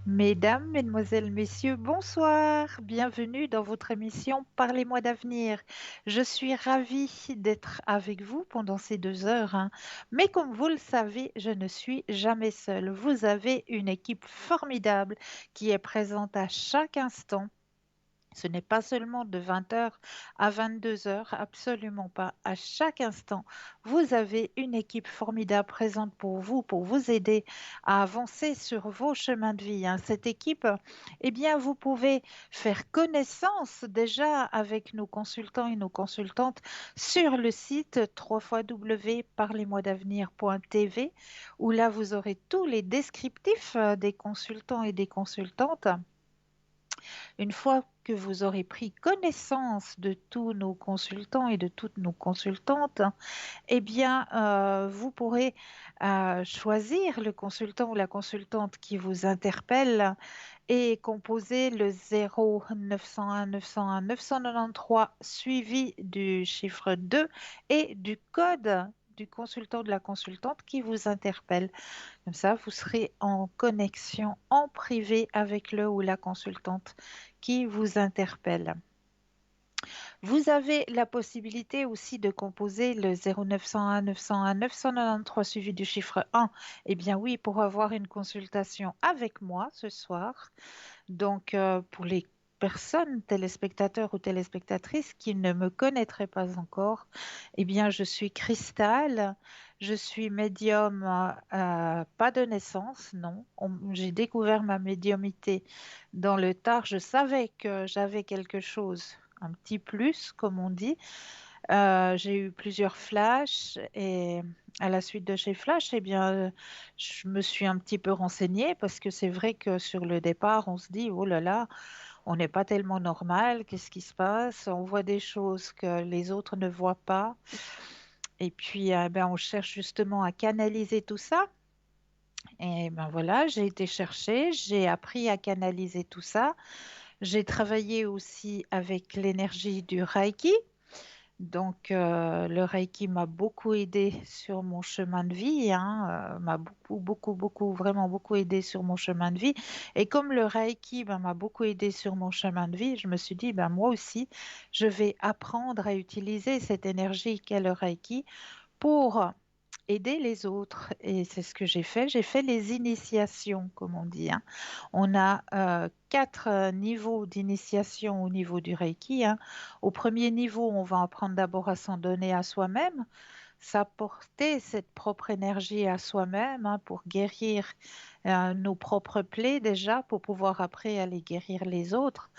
Mesdames, Mesdemoiselles, Messieurs, bonsoir. Bienvenue dans votre émission Parlez-moi d'avenir. Je suis ravie d'être avec vous pendant ces 2 heures, hein. Mais comme vous le savez, je ne suis jamais seule. Vous avez une équipe formidable qui est présente à chaque instant. Ce n'est pas seulement de 20 heures à 22 heures, absolument pas. À chaque instant, vous avez une équipe formidable présente pour vous aider à avancer sur vos chemins de vie, hein. Cette équipe, eh bien, vous pouvez faire connaissance déjà avec nos consultants et nos consultantes sur le site www.parlez-moi-d'avenir.tv où là, vous aurez tous les descriptifs des consultants et des consultantes. Une fois que vous aurez pris connaissance de tous nos consultants et de toutes nos consultantes, eh bien, vous pourrez choisir le consultant ou la consultante qui vous interpelle et composer le 0901 901 993 suivi du chiffre 2 et du code du consultant ou de la consultante qui vous interpelle. Comme ça, vous serez en connexion en privé avec le ou la consultante qui vous interpelle. Vous avez la possibilité aussi de composer le 0901 901 993 suivi du chiffre 1. Eh bien oui, pour avoir une consultation avec moi ce soir. Donc, pour les personnes, téléspectateurs ou téléspectatrices qui ne me connaîtraient pas encore, eh bien, je suis Cristal, je suis médium, pas de naissance, non. J'ai découvert ma médiumité dans le tard. Je savais que j'avais quelque chose, un petit plus, comme on dit. J'ai eu plusieurs flashs et à la suite de ces flashs, eh bien, je me suis un petit peu renseignée parce que c'est vrai que sur le départ, on se dit, oh là là, on n'est pas tellement normal, qu'est-ce qui se passe? On voit des choses que les autres ne voient pas. Et puis, ben, on cherche justement à canaliser tout ça. Et ben voilà, j'ai été chercher, j'ai appris à canaliser tout ça. J'ai travaillé aussi avec l'énergie du Reiki. Donc, le Reiki m'a beaucoup aidé sur mon chemin de vie, hein, m'a beaucoup, vraiment beaucoup aidé sur mon chemin de vie. Et comme le Reiki ben, m'a beaucoup aidé sur mon chemin de vie, je me suis dit, ben, moi aussi, je vais apprendre à utiliser cette énergie qu'est le Reiki pour aider les autres. Et c'est ce que j'ai fait. J'ai fait les initiations, comme on dit, hein. On a 4 niveaux d'initiation au niveau du Reiki, hein. Au premier niveau, on va apprendre d'abord à s'en donner à soi-même, s'apporter cette propre énergie à soi-même, hein, pour guérir nos propres plaies déjà, pour pouvoir après aller guérir les autres.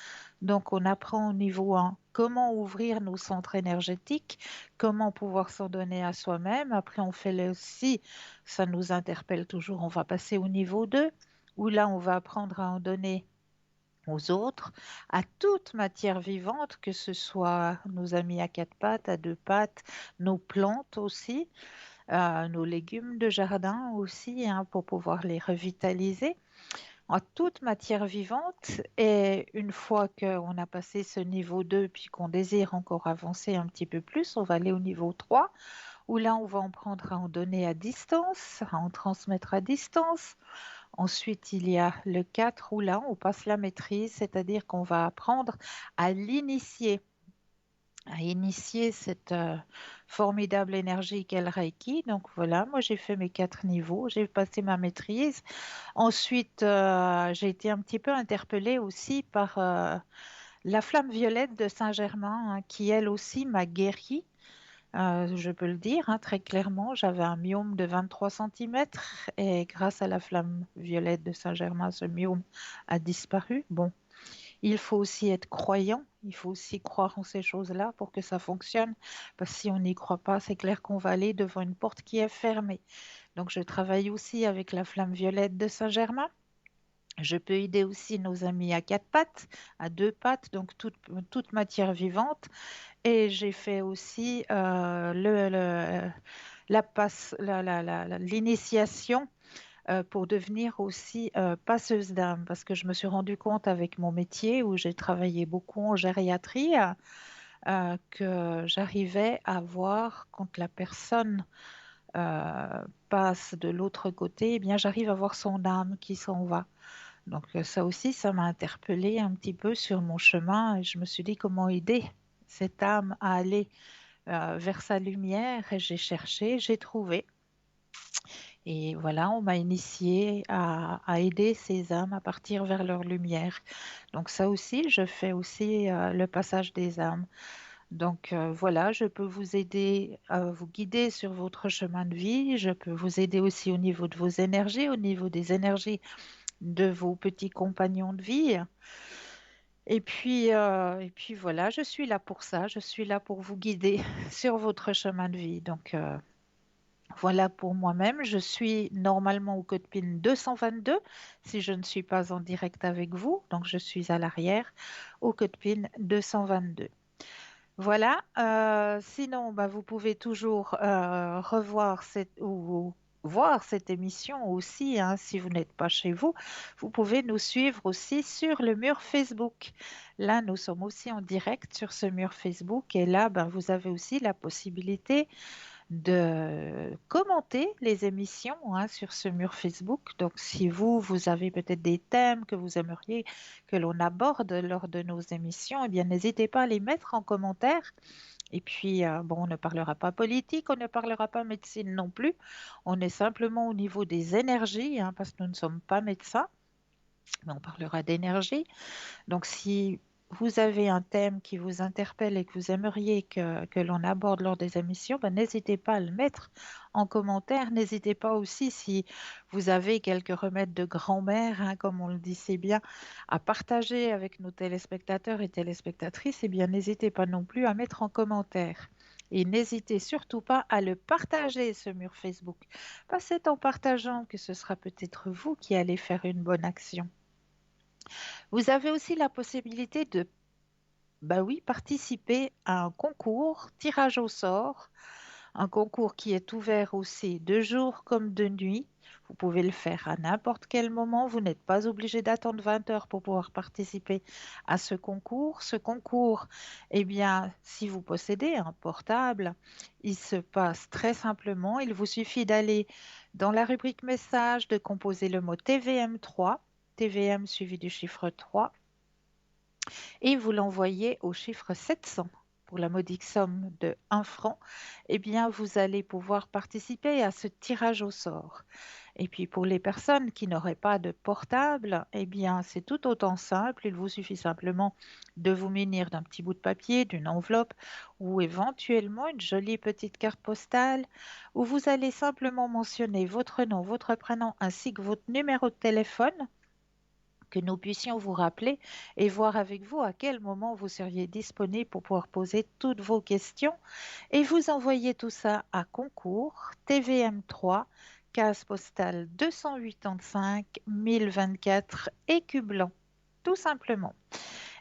Donc, on apprend au niveau 1 comment ouvrir nos centres énergétiques, comment pouvoir s'en donner à soi-même. Après, on fait le aussi, ça nous interpelle toujours, on va passer au niveau 2 où là, on va apprendre à en donner aux autres, à toute matière vivante, que ce soit nos amis à 4 pattes, à 2 pattes, nos plantes aussi, nos légumes de jardin aussi, hein, pour pouvoir les revitaliser en toute matière vivante. Et une fois qu'on a passé ce niveau 2 puis qu'on désire encore avancer un petit peu plus, on va aller au niveau 3 où là, on va en prendre à en donner à distance, à en transmettre à distance. Ensuite, il y a le 4 où là, on passe la maîtrise, c'est-à-dire qu'on va apprendre à l'initier, à initier cette formidable énergie qu'est le Reiki. Donc voilà, moi j'ai fait mes 4 niveaux, j'ai passé ma maîtrise. Ensuite, j'ai été un petit peu interpellée aussi par la flamme violette de Saint-Germain, hein, qui elle aussi m'a guérie. Je peux le dire, hein, très clairement, j'avais un myome de 23 centimètres et grâce à la flamme violette de Saint-Germain, ce myome a disparu. Bon, il faut aussi être croyant, il faut aussi croire en ces choses-là pour que ça fonctionne, parce que si on n'y croit pas, c'est clair qu'on va aller devant une porte qui est fermée. Donc je travaille aussi avec la flamme violette de Saint-Germain. Je peux aider aussi nos amis à 4 pattes, à 2 pattes, donc toute matière vivante. Et j'ai fait aussi l'initiation pour devenir aussi passeuse d'âme, parce que je me suis rendu compte avec mon métier où j'ai travaillé beaucoup en gériatrie, que j'arrivais à voir quand la personne passe de l'autre côté, eh bien j'arrive à voir son âme qui s'en va. Donc ça aussi, ça m'a interpellée un petit peu sur mon chemin et je me suis dit comment aider cette âme à aller vers sa lumière et j'ai cherché, j'ai trouvé. Et voilà, on m'a initié à aider ces âmes à partir vers leur lumière. Donc ça aussi, je fais aussi le passage des âmes. Donc voilà, je peux vous aider à vous guider sur votre chemin de vie. Je peux vous aider aussi au niveau de vos énergies, au niveau des énergies de vos petits compagnons de vie. Et puis voilà, je suis là pour ça. Je suis là pour vous guider sur votre chemin de vie. Donc voilà pour moi-même. Je suis normalement au code PIN 222 si je ne suis pas en direct avec vous. Donc je suis à l'arrière au code PIN 222. Voilà. Sinon, bah, vous pouvez toujours revoir ou voir cette émission aussi, hein, si vous n'êtes pas chez vous. Vous pouvez nous suivre aussi sur le mur Facebook. Là, nous sommes aussi en direct sur ce mur Facebook et là, ben, vous avez aussi la possibilité de commenter les émissions hein, sur ce mur Facebook. Donc, si vous avez peut-être des thèmes que vous aimeriez que l'on aborde lors de nos émissions, eh bien, n'hésitez pas à les mettre en commentaire. Et puis, bon, on ne parlera pas politique, on ne parlera pas médecine non plus. On est simplement au niveau des énergies, hein, parce que nous ne sommes pas médecins, mais on parlera d'énergie. Donc, si vous avez un thème qui vous interpelle et que vous aimeriez que l'on aborde lors des émissions, ben, n'hésitez pas à le mettre en commentaire. N'hésitez pas aussi, si vous avez quelques remèdes de grand-mère, hein, comme on le dit si bien, à partager avec nos téléspectateurs et téléspectatrices, eh bien, n'hésitez pas non plus à mettre en commentaire. Et n'hésitez surtout pas à le partager, ce mur Facebook. Parce que c'est en partageant que ce sera peut-être vous qui allez faire une bonne action. Vous avez aussi la possibilité de, bah oui, participer à un concours tirage au sort, un concours qui est ouvert aussi de jour comme de nuit. Vous pouvez le faire à n'importe quel moment. Vous n'êtes pas obligé d'attendre 20 heures pour pouvoir participer à ce concours. Ce concours, eh bien, si vous possédez un portable, il se passe très simplement. Il vous suffit d'aller dans la rubrique message, de composer le mot TVM3, TVM suivi du chiffre 3 et vous l'envoyez au chiffre 700 pour la modique somme de 1 franc, eh bien, vous allez pouvoir participer à ce tirage au sort. Et puis, pour les personnes qui n'auraient pas de portable, eh bien, c'est tout autant simple. Il vous suffit simplement de vous munir d'un petit bout de papier, d'une enveloppe ou éventuellement une jolie petite carte postale où vous allez simplement mentionner votre nom, votre prénom ainsi que votre numéro de téléphone que nous puissions vous rappeler et voir avec vous à quel moment vous seriez disponible pour pouvoir poser toutes vos questions et vous envoyer tout ça à concours TVM3 case postale 285 1024 écu blanc, tout simplement.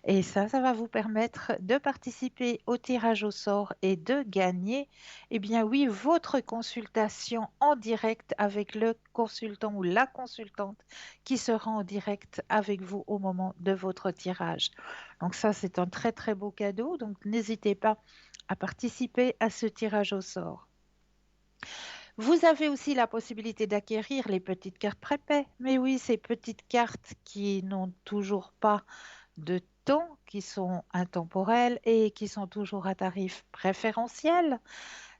Et ça va vous permettre de participer au tirage au sort et de gagner, eh bien oui, votre consultation en direct avec le consultant ou la consultante qui sera en direct avec vous au moment de votre tirage. Donc ça, c'est un très très beau cadeau. Donc n'hésitez pas à participer à ce tirage au sort. Vous avez aussi la possibilité d'acquérir les petites cartes prépaies. Mais oui, ces petites cartes qui n'ont toujours pas de temps, qui sont intemporelles et qui sont toujours à tarif préférentiel.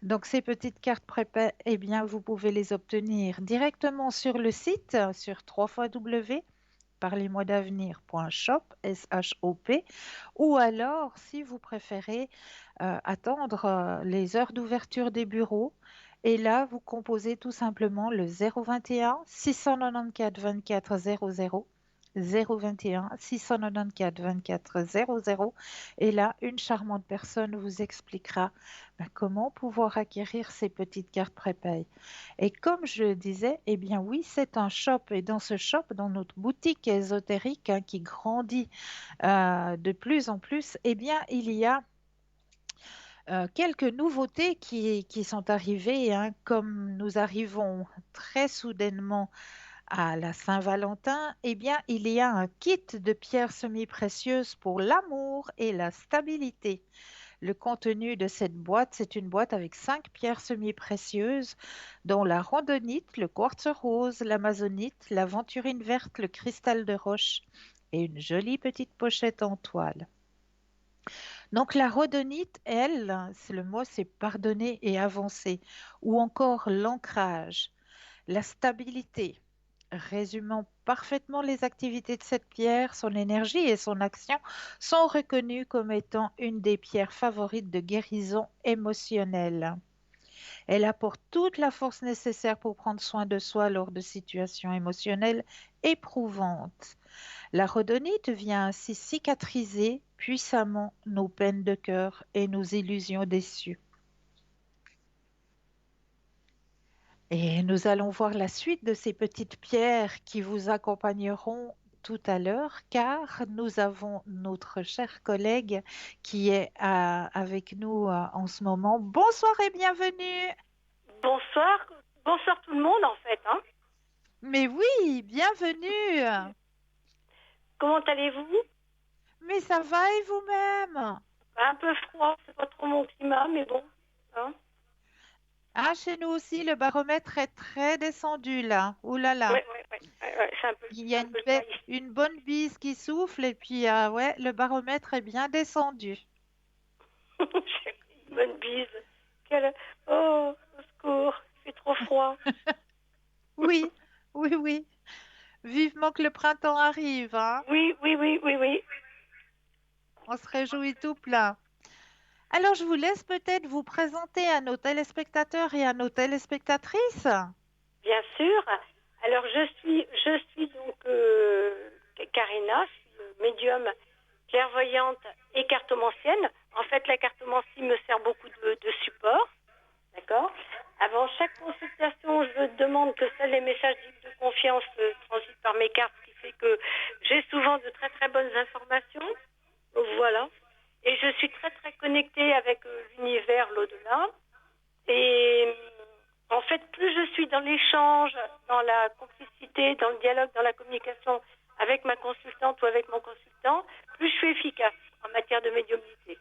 Donc ces petites cartes prépaies, eh bien, vous pouvez les obtenir directement sur le site, sur www.parlez-moi-d'avenir.shop, S-H-O-P, ou alors, si vous préférez, attendre les heures d'ouverture des bureaux. Et là, vous composez tout simplement le 021 694 24 00 021 694 24 00 et là, une charmante personne vous expliquera comment pouvoir acquérir ces petites cartes prépaid. Et comme je le disais, eh bien oui, c'est un shop et dans ce shop, dans notre boutique ésotérique hein, qui grandit de plus en plus, eh bien il y a quelques nouveautés qui sont arrivées, hein, comme nous arrivons très soudainement à la Saint-Valentin, eh bien, il y a un kit de pierres semi-précieuses pour l'amour et la stabilité. Le contenu de cette boîte, c'est une boîte avec 5 pierres semi-précieuses, dont la rhodonite, le quartz rose, l'amazonite, l'aventurine verte, le cristal de roche et une jolie petite pochette en toile. Donc la rhodonite, elle, le mot c'est pardonner et avancer, ou encore l'ancrage, la stabilité. Résumant parfaitement les activités de cette pierre, son énergie et son action sont reconnues comme étant une des pierres favorites de guérison émotionnelle. Elle apporte toute la force nécessaire pour prendre soin de soi lors de situations émotionnelles éprouvantes. La rhodonite vient ainsi cicatriser puissamment nos peines de cœur et nos illusions déçues. Et nous allons voir la suite de ces petites pierres qui vous accompagneront tout à l'heure, car nous avons notre cher collègue qui est avec nous en ce moment. Bonsoir et bienvenue. Bonsoir, bonsoir tout le monde en fait. Hein. Mais oui, bienvenue. Comment allez-vous? Mais ça va et vous-même? Un peu froid, c'est pas trop mon climat, mais bon. Hein. Ah, chez nous aussi, le baromètre est très descendu là. Ouh là là. Ouais, ouais, ouais, ouais, ouais, Il y c'est a un peu le cas ici. une bonne bise qui souffle et puis ouais, le baromètre est bien descendu. J'ai une bonne bise. Quelle... Oh, au secours, il fait trop froid. Oui, oui, oui. Vivement que le printemps arrive, hein. Oui, oui, oui, oui, oui. On se réjouit tout plein. Alors, je vous laisse peut-être vous présenter à nos téléspectateurs et à nos téléspectatrices. Bien sûr. Alors je suis donc Karina, je suis médium clairvoyante et cartomancienne. En fait, la cartomancie me sert beaucoup de support. D'accord. Avant chaque consultation, je demande que seuls les messages dits de confiance transitent par mes cartes, ce qui fait que j'ai souvent de très très bonnes informations. Donc, voilà. Et je suis très très connectée avec l'univers, l'au-delà. Et en fait, plus je suis dans l'échange, dans la complicité, dans le dialogue, dans la communication avec ma consultante ou avec mon consultant, plus je suis efficace en matière de médiumnité.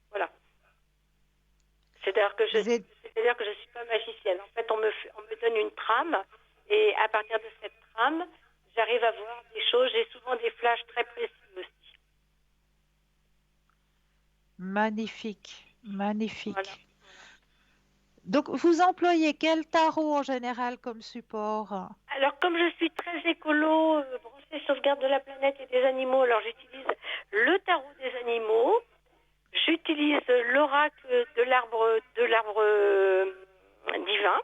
Voilà. C'est-à-dire que Vous êtes... je ne suis pas magicienne. En fait, on me donne une trame et à partir de cette trame, j'arrive à voir des choses. J'ai souvent des flashs très précis aussi. Magnifique, Voilà. magnifique. Donc, vous employez quel tarot en général comme support? Alors, comme je suis très écolo, branchée sauvegarde de la planète et des animaux, alors j'utilise le tarot des animaux. J'utilise l'oracle de l'arbre divin.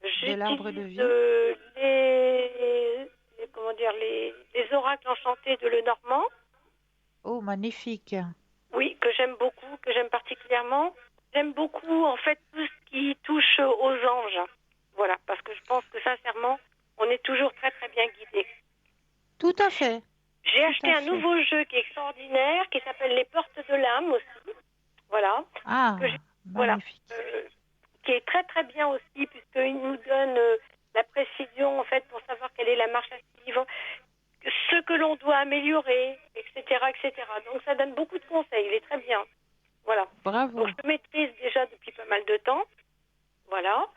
De l'arbre de J'utilise vie? comment dire les oracles enchantés de Lenormand. Oh, magnifique. Oui, que j'aime beaucoup, que j'aime particulièrement. J'aime beaucoup en fait tout ce qui touche aux anges. Voilà, parce que je pense que sincèrement, on est toujours très très bien guidé. Tout à fait, J'ai tout acheté à un fait. nouveau jeu qui est extraordinaire, qui s'appelle Les Portes de l'âme aussi. Voilà. Que Ah, voilà. magnifique. Qui est très très bien aussi, puisqu'il nous donne la précision en fait pour savoir quelle est la marche à suivre, ce que l'on doit améliorer, etc., etc. Donc ça donne beaucoup de conseils, il est très bien. Voilà. Donc Bravo. je le maîtrise déjà depuis pas mal de temps. Voilà.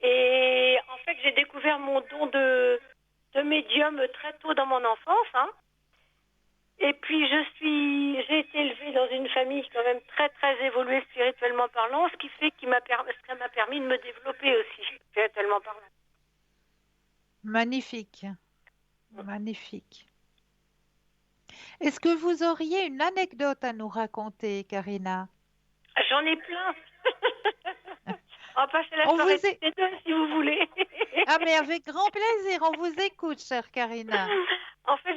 Et en fait, j'ai découvert mon don de médium très tôt dans mon enfance. Hein. Et puis j'ai été élevée dans une famille quand même très très évoluée spirituellement parlant, ce qui fait ça m'a permis de me développer aussi spirituellement parlant. Magnifique, magnifique. Est-ce que vous auriez une anecdote à nous raconter, Karina? J'en ai plein. On va passer la On soirée vous toutes est... les deux si vous voulez. Ah, mais avec grand plaisir, on vous écoute, chère Karina. En fait,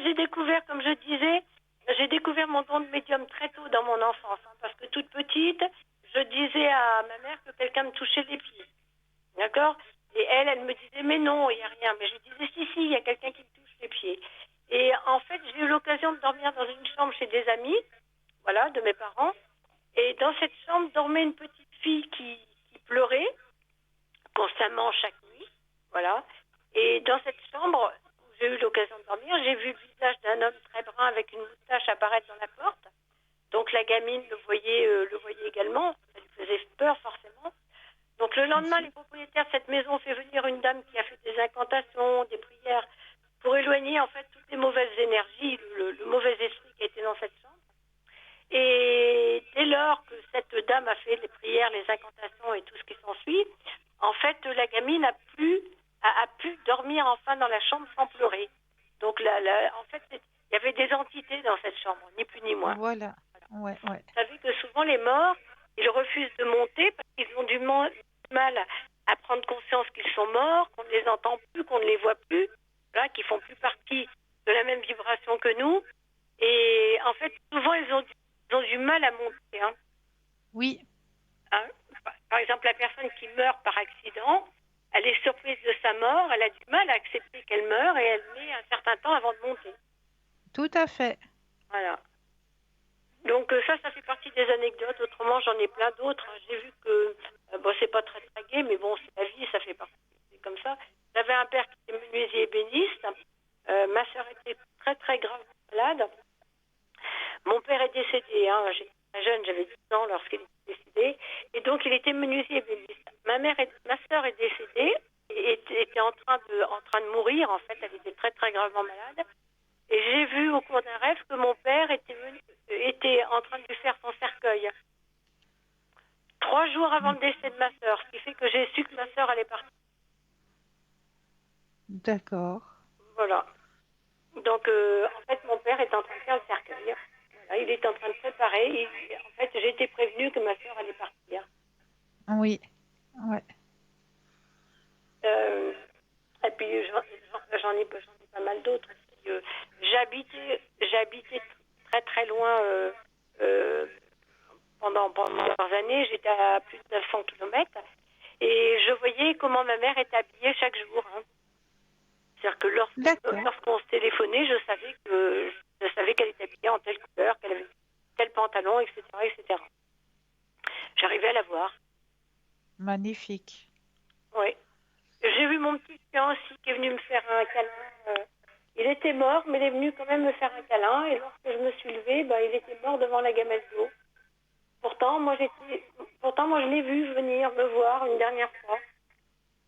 comme je disais, j'ai découvert mon don de médium très tôt dans mon enfance, hein, parce que toute petite, je disais à ma mère que quelqu'un me touchait les pieds. D'accord. Et elle me disait, mais non, il n'y a rien. Mais je disais, si, si, il y a quelqu'un qui me touche les pieds. Et en fait, j'ai eu l'occasion de dormir dans une chambre chez des amis, voilà, de mes parents. Et dans cette chambre dormait une petite fille qui pleurait constamment chaque nuit, voilà. Et dans cette chambre où j'ai eu l'occasion de dormir, j'ai vu le visage d'un homme très brun avec une moustache apparaître dans la porte. Donc la gamine le voyait également. Ça lui faisait peur forcément. Donc le bien lendemain, sûr. les propriétaires de cette maison ont fait venir une dame qui a fait des incantations, des prières, pour éloigner en fait toutes les mauvaises énergies, le mauvais esprit qui était dans cette chambre. Et dès lors que cette dame a fait les prières, les incantations et tout ce qui s'ensuit, en fait, la gamine a pu dormir enfin dans la chambre sans pleurer. Donc en fait, il y avait des entités dans cette chambre, ni plus ni moins. Voilà. Ouais, ouais. Vous savez que souvent les morts, ils refusent de monter parce qu'ils ont du mal à prendre conscience qu'ils sont morts, qu'on ne les entend plus, qu'on ne les voit plus, voilà, qu'ils font plus partie de la même vibration que nous. Et en fait, souvent, ils ont du mal à monter. Hein. Oui, Hein. Par exemple, la personne qui meurt par accident, elle est surprise de sa mort, elle a du mal à accepter qu'elle meurt et elle met un certain temps avant de monter. tout à fait. Voilà. Donc ça fait partie des anecdotes. Autrement, j'en ai plein d'autres. J'ai vu que, bon, c'est pas très très gai, mais bon, c'est la vie, ça fait partie. C'est comme ça. J'avais un père qui était menuisier ébéniste. Ma sœur était très très gravement malade. Mon père est décédé. Hein. J'étais très jeune, j'avais 10 ans lorsqu'il est décédé. Et donc, il était menuisier ébéniste. Ma sœur est décédée et était en train de mourir. En fait, elle était très très gravement malade. Et j'ai vu au cours d'un rêve que mon père était en train de lui faire son cercueil. 3 jours avant Mm. le décès de ma sœur, ce qui fait que j'ai su que ma sœur allait partir. D'accord. Voilà. Donc, en fait, mon père est en train de faire le cercueil. Voilà, il est en train de préparer. En fait, j'ai été prévenue que ma sœur allait partir. Oui, ouais. Euh, et puis, j'en ai pas mal d'autres. J'habitais très très loin euh, pendant plusieurs années. J'étais à plus de 900 kilomètres. Et je voyais comment ma mère était habillée chaque jour. Hein. C'est-à-dire que D'accord. lorsqu'on se téléphonait, je savais qu'elle était habillée en telle couleur, qu'elle avait tel pantalon, etc., etc. J'arrivais à la voir. Magnifique. Oui. J'ai vu mon petit chien aussi qui est venu me faire un câlin. Il était mort, mais il est venu quand même me faire un câlin. Et lorsque je me suis levée, il était mort devant la gamelle d'eau. Pourtant, moi, je l'ai vu venir me voir une dernière fois.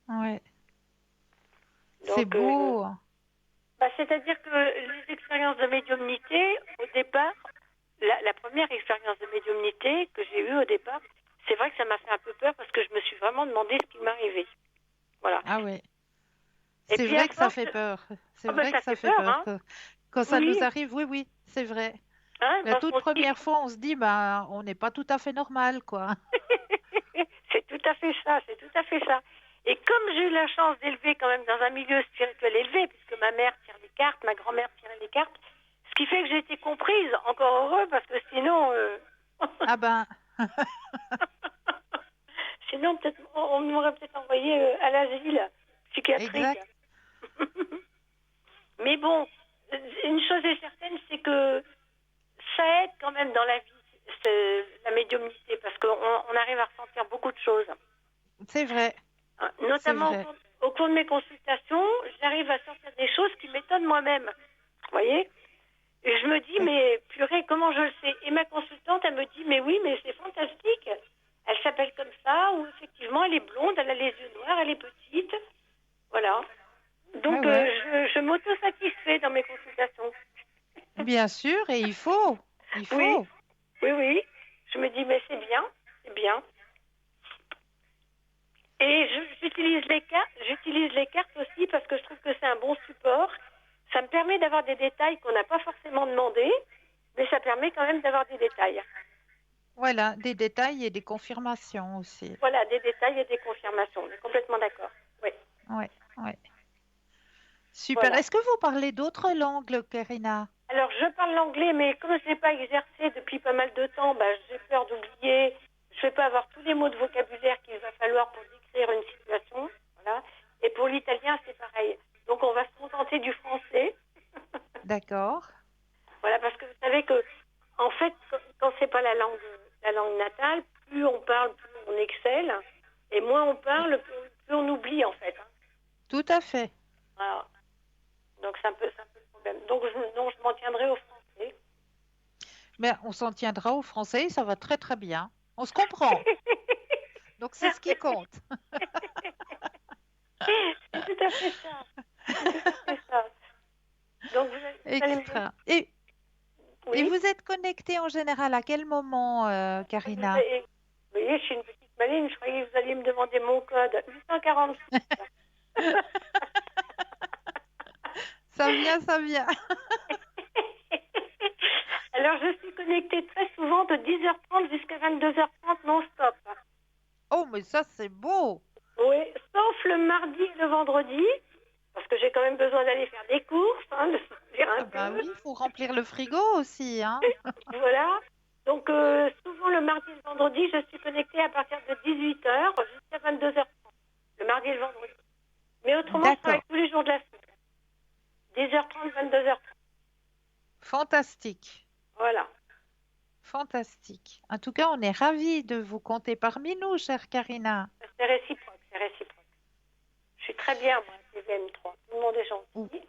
Ouais. C'est Donc, beau. c'est-à-dire que les expériences de médiumnité, au départ, la première expérience de médiumnité que j'ai eue au départ, c'est vrai que ça m'a fait un peu peur parce que je me suis vraiment demandé ce qui m'arrivait. Voilà. Ah ouais. Et C'est puis à vrai que ça force, fait peur. C'est vrai ça que ça fait fait peur, peur. hein. Quand ça Oui, nous arrive, oui, oui, c'est vrai. hein, La parce toute qu'on se dit, première fois, on se dit, bah, on n'est pas tout à fait normal, quoi. c'est tout à fait ça, c'est tout à fait ça. Et comme j'ai eu la chance d'élever quand même dans un milieu spirituel élevé, puisque ma mère tire les cartes, ma grand-mère tirait les cartes, ce qui fait que j'ai été comprise, encore heureux, parce que sinon, Ah ben, sinon peut-être on m'aurait peut-être envoyé à l'asile psychiatrique. exact. Mais bon, une chose est certaine, c'est que ça aide quand même dans la vie, la médiumnité, parce qu'on arrive à ressentir beaucoup de choses. C'est vrai. Hein. C'est Notamment vrai. au cours de mes consultations, j'arrive à sortir des choses qui m'étonnent moi-même. Vous voyez? Et je me dis, D'ac- mais purée, comment je le sais? Et ma consultante, elle me dit, mais oui, mais c'est fantastique. Elle s'appelle comme ça, ou effectivement, elle est blonde, elle a les yeux noirs, elle est petite. Voilà. Ouais, Donc, ouais. je m'auto-satisfais dans mes consultations. Bien sûr, et il faut. Il Oui, faut. oui, oui. Je me dis, mais c'est bien, c'est bien. Et j'utilise les cartes aussi parce que je trouve que c'est un bon support. Ça me permet d'avoir des détails qu'on n'a pas forcément demandé, mais ça permet quand même d'avoir des détails. Voilà, des détails et des confirmations aussi. Voilà, des détails et des confirmations. On est complètement d'accord. Oui, Ouais, ouais. Super. voilà. Est-ce que vous parlez d'autres langues, Karina? Alors, je parle l'anglais, mais comme je n'ai pas exercé depuis pas mal de temps, j'ai peur d'oublier. Je ne vais pas avoir tous les mots de vocabulaire qu'il va falloir pour décrire une situation. Voilà. Et pour l'italien, c'est pareil. Donc, on va se contenter du français. D'accord. Voilà, parce que vous savez que, en fait, quand c'est pas la langue natale, plus on parle, plus on excelle, et moins on Et- parle, plus on oublie, en fait. Hein. Tout à fait. Voilà. Donc c'est un peu le problème. Donc je m'en tiendrai au français. Mais on s'en tiendra au français, ça va très très bien. On se comprend. Donc c'est ce qui compte. C'est tout à fait ça. C'est tout à fait ça. Donc vous allez me... Extra. Et Oui. vous êtes connecté en général à quel moment, Karina? Vous voyez, je suis une petite maline, je croyais que vous alliez me demander mon code. 846. Ça vient, ça vient. Alors, je suis connectée très souvent de 10h30 jusqu'à 22h30 non-stop. Oh, mais ça, c'est beau. Oui, sauf le mardi et le vendredi, parce que j'ai quand même besoin d'aller faire des courses, de sortir un Ah bah peu. oui, il faut remplir le frigo aussi, hein. Voilà. Donc, souvent le mardi et le vendredi, je suis connectée à partir de 18h jusqu'à 22h30. Le mardi et le vendredi. Mais autrement, je travaille D'accord. tous les jours de la semaine. 10h30, 22h30. Fantastique. Voilà. Fantastique. En tout cas, on est ravis de vous compter parmi nous, chère Karina. C'est réciproque, c'est réciproque. Je suis très bien, moi, avec les VM3. Tout le monde est Ou- gentil.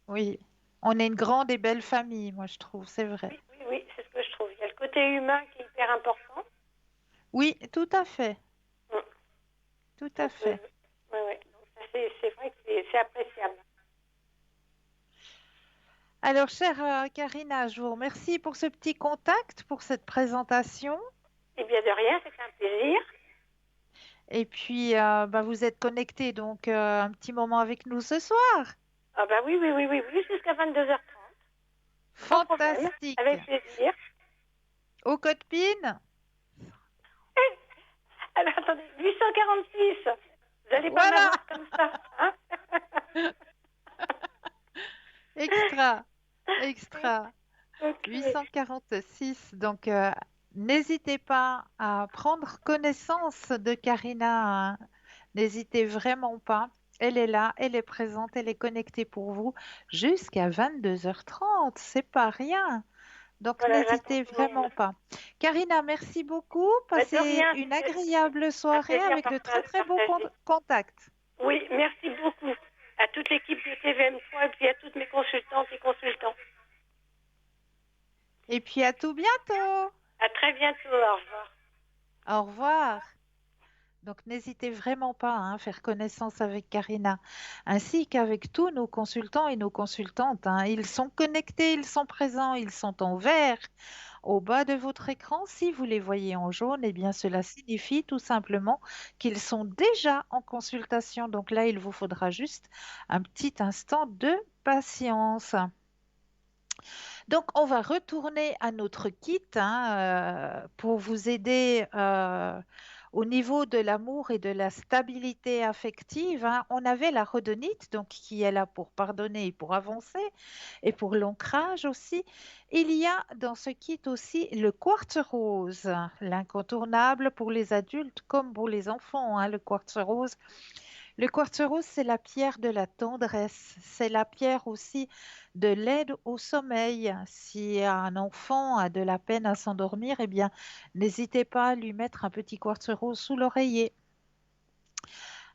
Oui, on est une grande et belle famille, moi, je trouve, c'est vrai. Oui, oui, oui, c'est ce que je trouve. Il y a le côté humain qui est hyper important. Oui, tout à fait. Mm. Tout à Donc, fait. ouais, ouais. Donc, ça, c'est vrai que c'est appréciable. Alors, chère Karina, je vous remercie pour ce petit contact, pour cette présentation. Eh bien, de rien, c'est un plaisir. Et puis, bah, vous êtes connecté donc un petit moment avec nous ce soir. Ah bah oui, oui, oui, oui, oui, jusqu'à 22h30. Sans problème, Fantastique. avec plaisir. Au code PIN? Alors, attendez, 846. Vous n'allez pas Voilà. m'avoir comme ça, hein? Extra. Extra. Ok. 846. Donc, n'hésitez pas à prendre connaissance de Karina, hein. N'hésitez vraiment pas. Elle est là, elle est présente, elle est connectée pour vous jusqu'à 22h30. C'est pas rien. Donc, Voilà, j'attends n'hésitez tout le monde. vraiment pas. Karina, merci beaucoup. Bah, de Passez rien, une c'était agréable un soirée plaisir avec de très très beaux partagé. contacts. Oui, merci beaucoup à toute l'équipe de TVM3 et puis à toutes mes consultantes et consultants. Et puis à tout bientôt. À très bientôt, au revoir. Au revoir. Donc n'hésitez vraiment pas hein, à faire connaissance avec Karina, ainsi qu'avec tous nos consultants et nos consultantes, hein. Ils sont connectés, ils sont présents, ils sont en vert au bas de votre écran. Si vous les voyez en jaune, eh bien cela signifie tout simplement qu'ils sont déjà en consultation. Donc là, il vous faudra juste un petit instant de patience. Donc, on va retourner à notre kit hein, pour vous aider au niveau de l'amour et de la stabilité affective, hein. On avait la rhodonite, donc qui est là pour pardonner et pour avancer, et pour l'ancrage aussi. Il y a dans ce kit aussi le quartz rose, l'incontournable pour les adultes comme pour les enfants, hein, le quartz rose. Le quartz rose, c'est la pierre de la tendresse, c'est la pierre aussi de l'aide au sommeil. Si un enfant a de la peine à s'endormir, eh bien, n'hésitez pas à lui mettre un petit quartz rose sous l'oreiller.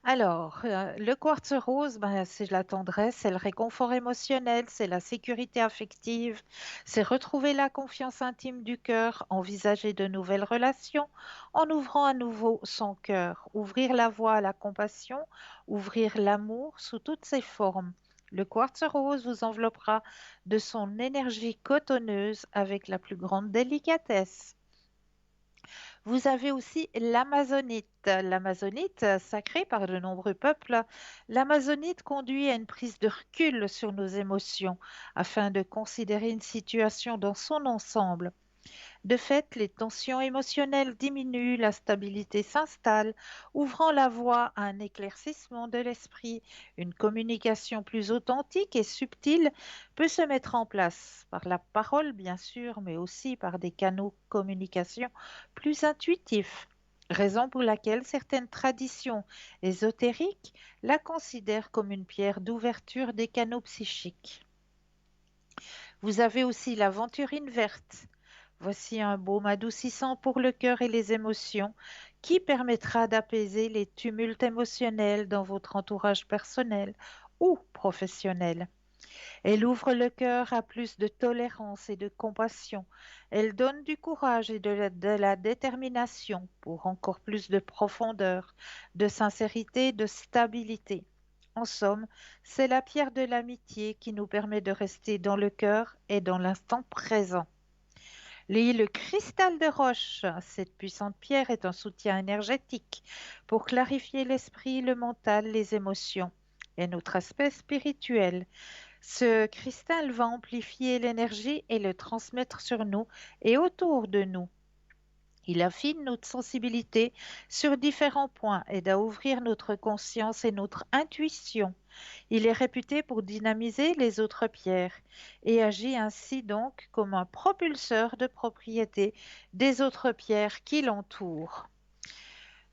Alors, le quartz rose, ben, c'est la tendresse, c'est le réconfort émotionnel, c'est la sécurité affective, c'est retrouver la confiance intime du cœur, envisager de nouvelles relations en ouvrant à nouveau son cœur, ouvrir la voie à la compassion, ouvrir l'amour sous toutes ses formes. Le quartz rose vous enveloppera de son énergie cotonneuse avec la plus grande délicatesse. Vous avez aussi l'amazonite. L'amazonite, sacrée par de nombreux peuples, l'amazonite conduit à une prise de recul sur nos émotions afin de considérer une situation dans son ensemble. De fait, les tensions émotionnelles diminuent, la stabilité s'installe, ouvrant la voie à un éclaircissement de l'esprit. Une communication plus authentique et subtile peut se mettre en place par la parole, bien sûr, mais aussi par des canaux de communication plus intuitifs. Raison pour laquelle certaines traditions ésotériques la considèrent comme une pierre d'ouverture des canaux psychiques. Vous avez aussi l'aventurine verte. Voici un baume adoucissant pour le cœur et les émotions qui permettra d'apaiser les tumultes émotionnels dans votre entourage personnel ou professionnel. Elle ouvre le cœur à plus de tolérance et de compassion. Elle donne du courage et de la détermination pour encore plus de profondeur, de sincérité, de stabilité. En somme, c'est la pierre de l'amitié qui nous permet de rester dans le cœur et dans l'instant présent. Le cristal de roche, cette puissante pierre, est un soutien énergétique pour clarifier l'esprit, le mental, les émotions et notre aspect spirituel. Ce cristal va amplifier l'énergie et le transmettre sur nous et autour de nous. Il affine notre sensibilité sur différents points, aide à ouvrir notre conscience et notre intuition. Il est réputé pour dynamiser les autres pierres et agit ainsi donc comme un propulseur de propriété des autres pierres qui l'entourent.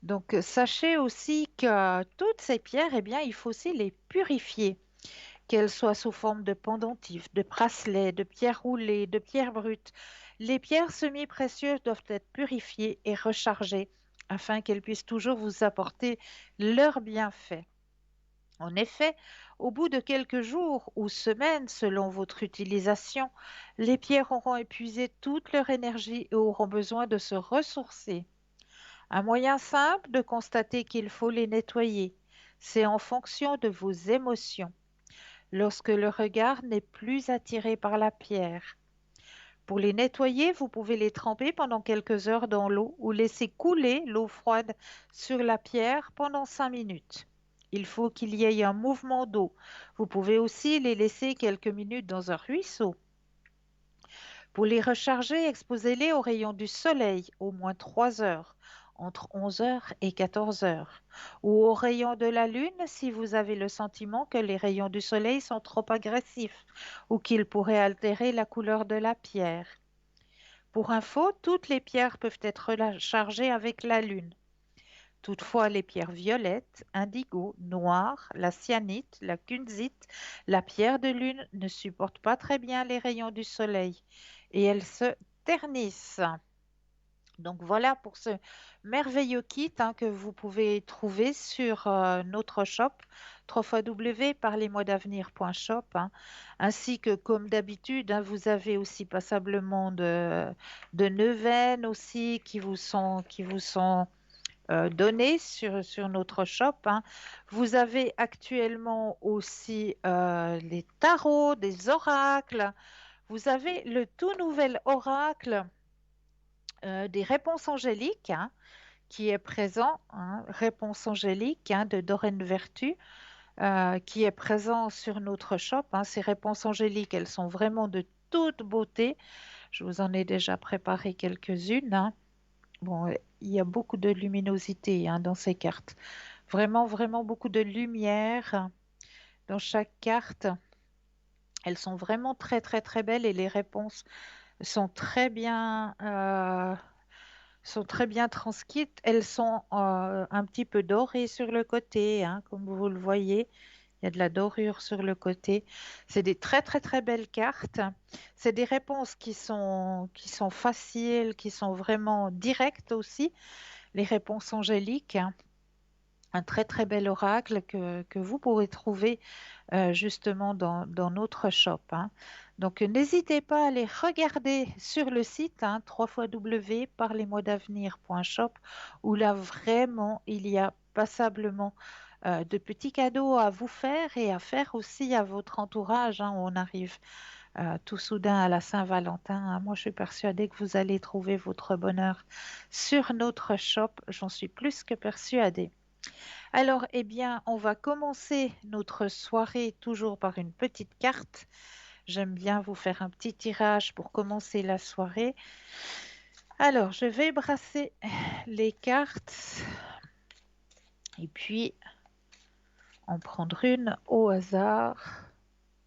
Donc, sachez aussi que toutes ces pierres, eh bien, il faut aussi les purifier, qu'elles soient sous forme de pendentifs, de bracelets, de pierres roulées, de pierres brutes. Les pierres semi-précieuses doivent être purifiées et rechargées afin qu'elles puissent toujours vous apporter leurs bienfaits. En effet, au bout de quelques jours ou semaines, selon votre utilisation, les pierres auront épuisé toute leur énergie et auront besoin de se ressourcer. Un moyen simple de constater qu'il faut les nettoyer, c'est en fonction de vos émotions lorsque le regard n'est plus attiré par la pierre. Pour les nettoyer, vous pouvez les tremper pendant quelques heures dans l'eau ou laisser couler l'eau froide sur la pierre pendant 5 minutes. Il faut qu'il y ait un mouvement d'eau. Vous pouvez aussi les laisser quelques minutes dans un ruisseau. Pour les recharger, exposez-les aux rayons du soleil au moins 3 heures, entre 11 heures et 14 heures, ou aux rayons de la lune si vous avez le sentiment que les rayons du soleil sont trop agressifs ou qu'ils pourraient altérer la couleur de la pierre. Pour info, toutes les pierres peuvent être rechargées avec la lune. Toutefois, les pierres violettes, indigo, noires, la cyanite, la kunzite, la pierre de lune ne supportent pas très bien les rayons du soleil et elles se ternissent. Donc voilà pour ce merveilleux kit que vous pouvez trouver sur notre shop www.parlezmoi-d'avenir.shop, ainsi que comme d'habitude, vous avez aussi passablement de neuvaines aussi qui vous sont données sur notre shop. Vous avez actuellement aussi les tarots, des oracles. Vous avez le tout nouvel oracle des réponses angéliques qui est présent, réponse angélique de Doreen Vertu, qui est présent sur notre shop. Ces réponses angéliques, elles sont vraiment de toute beauté. Je vous en ai déjà préparé quelques-unes. Bon, il y a beaucoup de luminosité dans ces cartes. Vraiment, vraiment beaucoup de lumière dans chaque carte. Elles sont vraiment très, très, très belles et les réponses sont très bien, sont très bien transcrites. Elles sont un petit peu dorées sur le côté, comme vous le voyez. Il y a de la dorure sur le côté. C'est des très, très, très belles cartes. C'est des réponses qui sont faciles, qui sont vraiment directes aussi. Les réponses angéliques. Un très, très bel oracle que vous pourrez trouver justement dans notre shop. Donc, n'hésitez pas à aller regarder sur le site www.parlezmoi-d'avenir.shop où là vraiment il y a passablement de petits cadeaux à vous faire et à faire aussi à votre entourage. On arrive tout soudain à la Saint-Valentin. Moi, je suis persuadée que vous allez trouver votre bonheur sur notre shop. J'en suis plus que persuadée. Alors, eh bien, on va commencer notre soirée toujours par une petite carte. J'aime bien vous faire un petit tirage pour commencer la soirée. Alors, je vais brasser les cartes et puis en prendre une au hasard.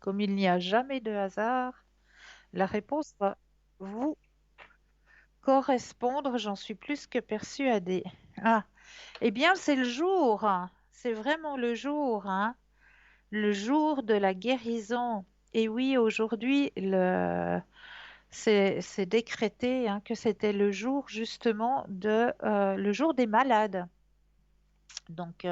Comme il n'y a jamais de hasard, la réponse va vous correspondre, j'en suis plus que persuadée. Ah, eh bien, c'est le jour. C'est vraiment le jour. Le jour de la guérison. Et oui, aujourd'hui, c'est décrété que c'était le jour justement le jour des malades. Donc,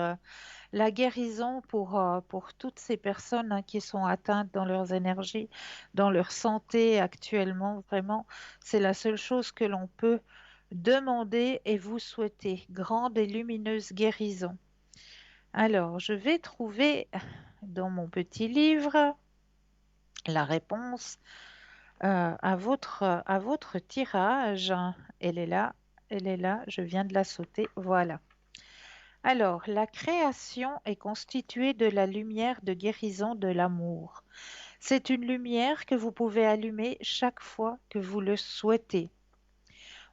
La guérison pour toutes ces personnes hein, qui sont atteintes dans leurs énergies, dans leur santé actuellement, vraiment, c'est la seule chose que l'on peut demander et vous souhaiter. Grande et lumineuse guérison. Alors, je vais trouver dans mon petit livre la réponse à votre tirage. Elle est là, elle est là, je viens de la sauter. Voilà. Alors, la création est constituée de la lumière de guérison de l'amour. C'est une lumière que vous pouvez allumer chaque fois que vous le souhaitez.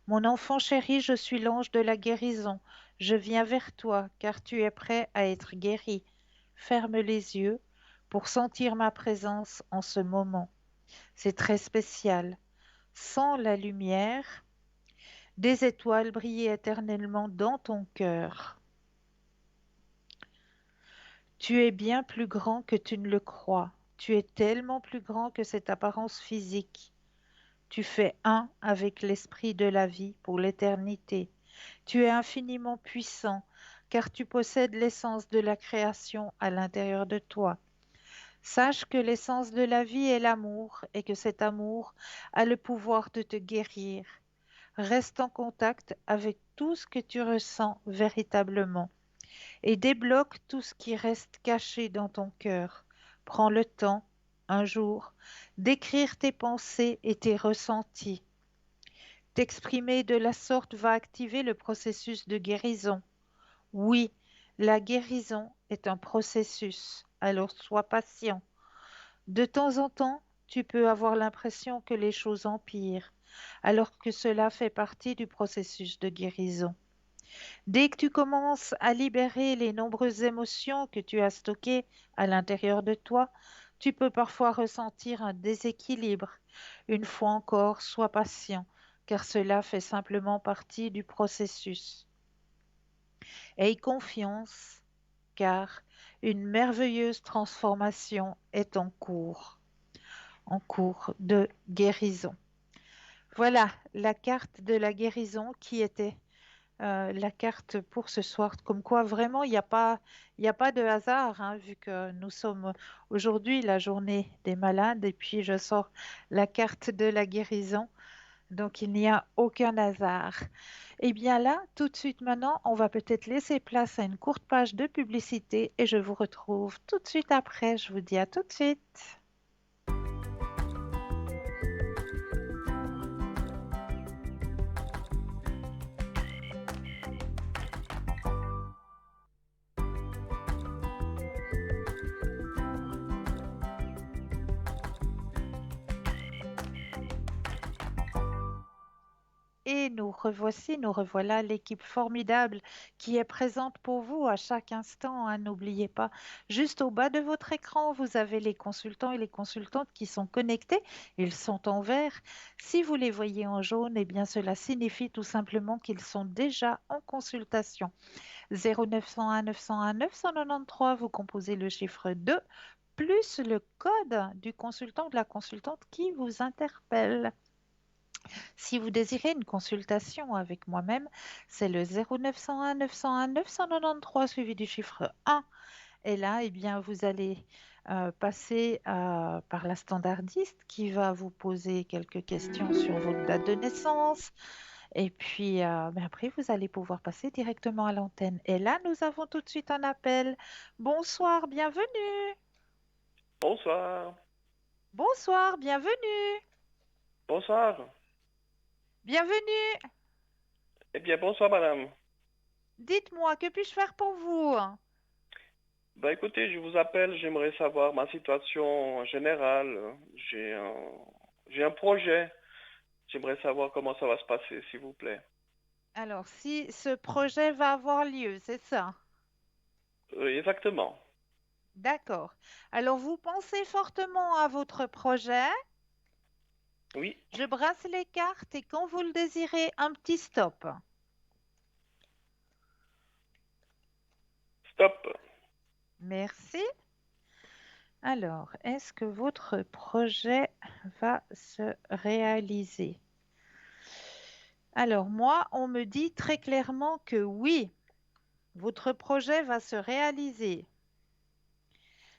Mon enfant chéri, je suis l'ange de la guérison. Je viens vers toi, car tu es prêt à être guéri. Ferme les yeux pour sentir ma présence en ce moment. C'est très spécial. Sens la lumière des étoiles briller éternellement dans ton cœur. Tu es bien plus grand que tu ne le crois. Tu es tellement plus grand que cette apparence physique. Tu fais un avec l'esprit de la vie pour l'éternité. Tu es infiniment puissant, car tu possèdes l'essence de la création à l'intérieur de toi. Sache que l'essence de la vie est l'amour et que cet amour a le pouvoir de te guérir. Reste en contact avec tout ce que tu ressens véritablement et débloque tout ce qui reste caché dans ton cœur. Prends le temps, un jour, d'écrire tes pensées et tes ressentis. T'exprimer de la sorte va activer le processus de guérison. Oui, la guérison est un processus, alors sois patient. De temps en temps, tu peux avoir l'impression que les choses empirent, alors que cela fait partie du processus de guérison. Dès que tu commences à libérer les nombreuses émotions que tu as stockées à l'intérieur de toi, tu peux parfois ressentir un déséquilibre. Une fois encore, sois patient, car cela fait simplement partie du processus. Aie confiance, car une merveilleuse transformation est en cours de guérison. Voilà la carte de la guérison qui était la carte pour ce soir. Comme quoi, vraiment, il n'y a pas de hasard, hein, vu que nous sommes aujourd'hui la journée des malades et puis je sors la carte de la guérison. Donc, il n'y a aucun hasard. Et bien là, tout de suite maintenant, on va peut-être laisser place à une courte page de publicité et je vous retrouve tout de suite après. Je vous dis à tout de suite. Et nous revoici, nous revoilà l'équipe formidable qui est présente pour vous à chaque instant, hein. N'oubliez pas, juste au bas de votre écran, vous avez les consultants et les consultantes qui sont connectés. Ils sont en vert. Si vous les voyez en jaune, eh bien cela signifie tout simplement qu'ils sont déjà en consultation. 0901 901 993, vous composez le chiffre 2 plus le code du consultant ou de la consultante qui vous interpelle. Si vous désirez une consultation avec moi-même, c'est le 0901 901 993 suivi du chiffre 1. Et là, eh bien, vous allez passer par la standardiste qui va vous poser quelques questions sur votre date de naissance. Et puis, ben après, vous allez pouvoir passer directement à l'antenne. Et là, nous avons tout de suite un appel. Bonsoir, bienvenue. Bonsoir. Bonsoir, bienvenue. Bonsoir. Bienvenue. Eh bien, bonsoir, madame. Dites-moi, que puis-je faire pour vous? Bah, écoutez, je vous appelle, j'aimerais savoir ma situation générale. J'ai un projet. J'aimerais savoir comment ça va se passer, s'il vous plaît. Alors, si ce projet va avoir lieu, c'est ça? Exactement. D'accord. Alors, vous pensez fortement à votre projet. Oui, Je brasse les cartes et quand vous le désirez, un petit stop. stop. Merci. Alors, est-ce que votre projet va se réaliser? Alors, moi, on me dit très clairement que oui. Votre projet va se réaliser.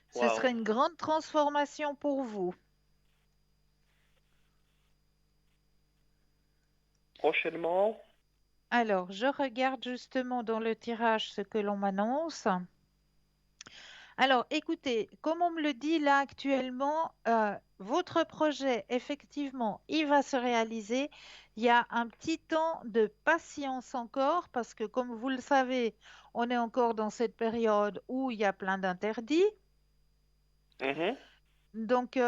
Ce serait Waouh. une grande transformation pour vous. Prochainement? Alors, je regarde justement dans le tirage ce que l'on m'annonce. Alors, écoutez, comme on me le dit là actuellement, votre projet, effectivement, il va se réaliser. Il y a un petit temps de patience encore parce que, comme vous le savez, on est encore dans cette période où il y a plein d'interdits. Mhm. Donc,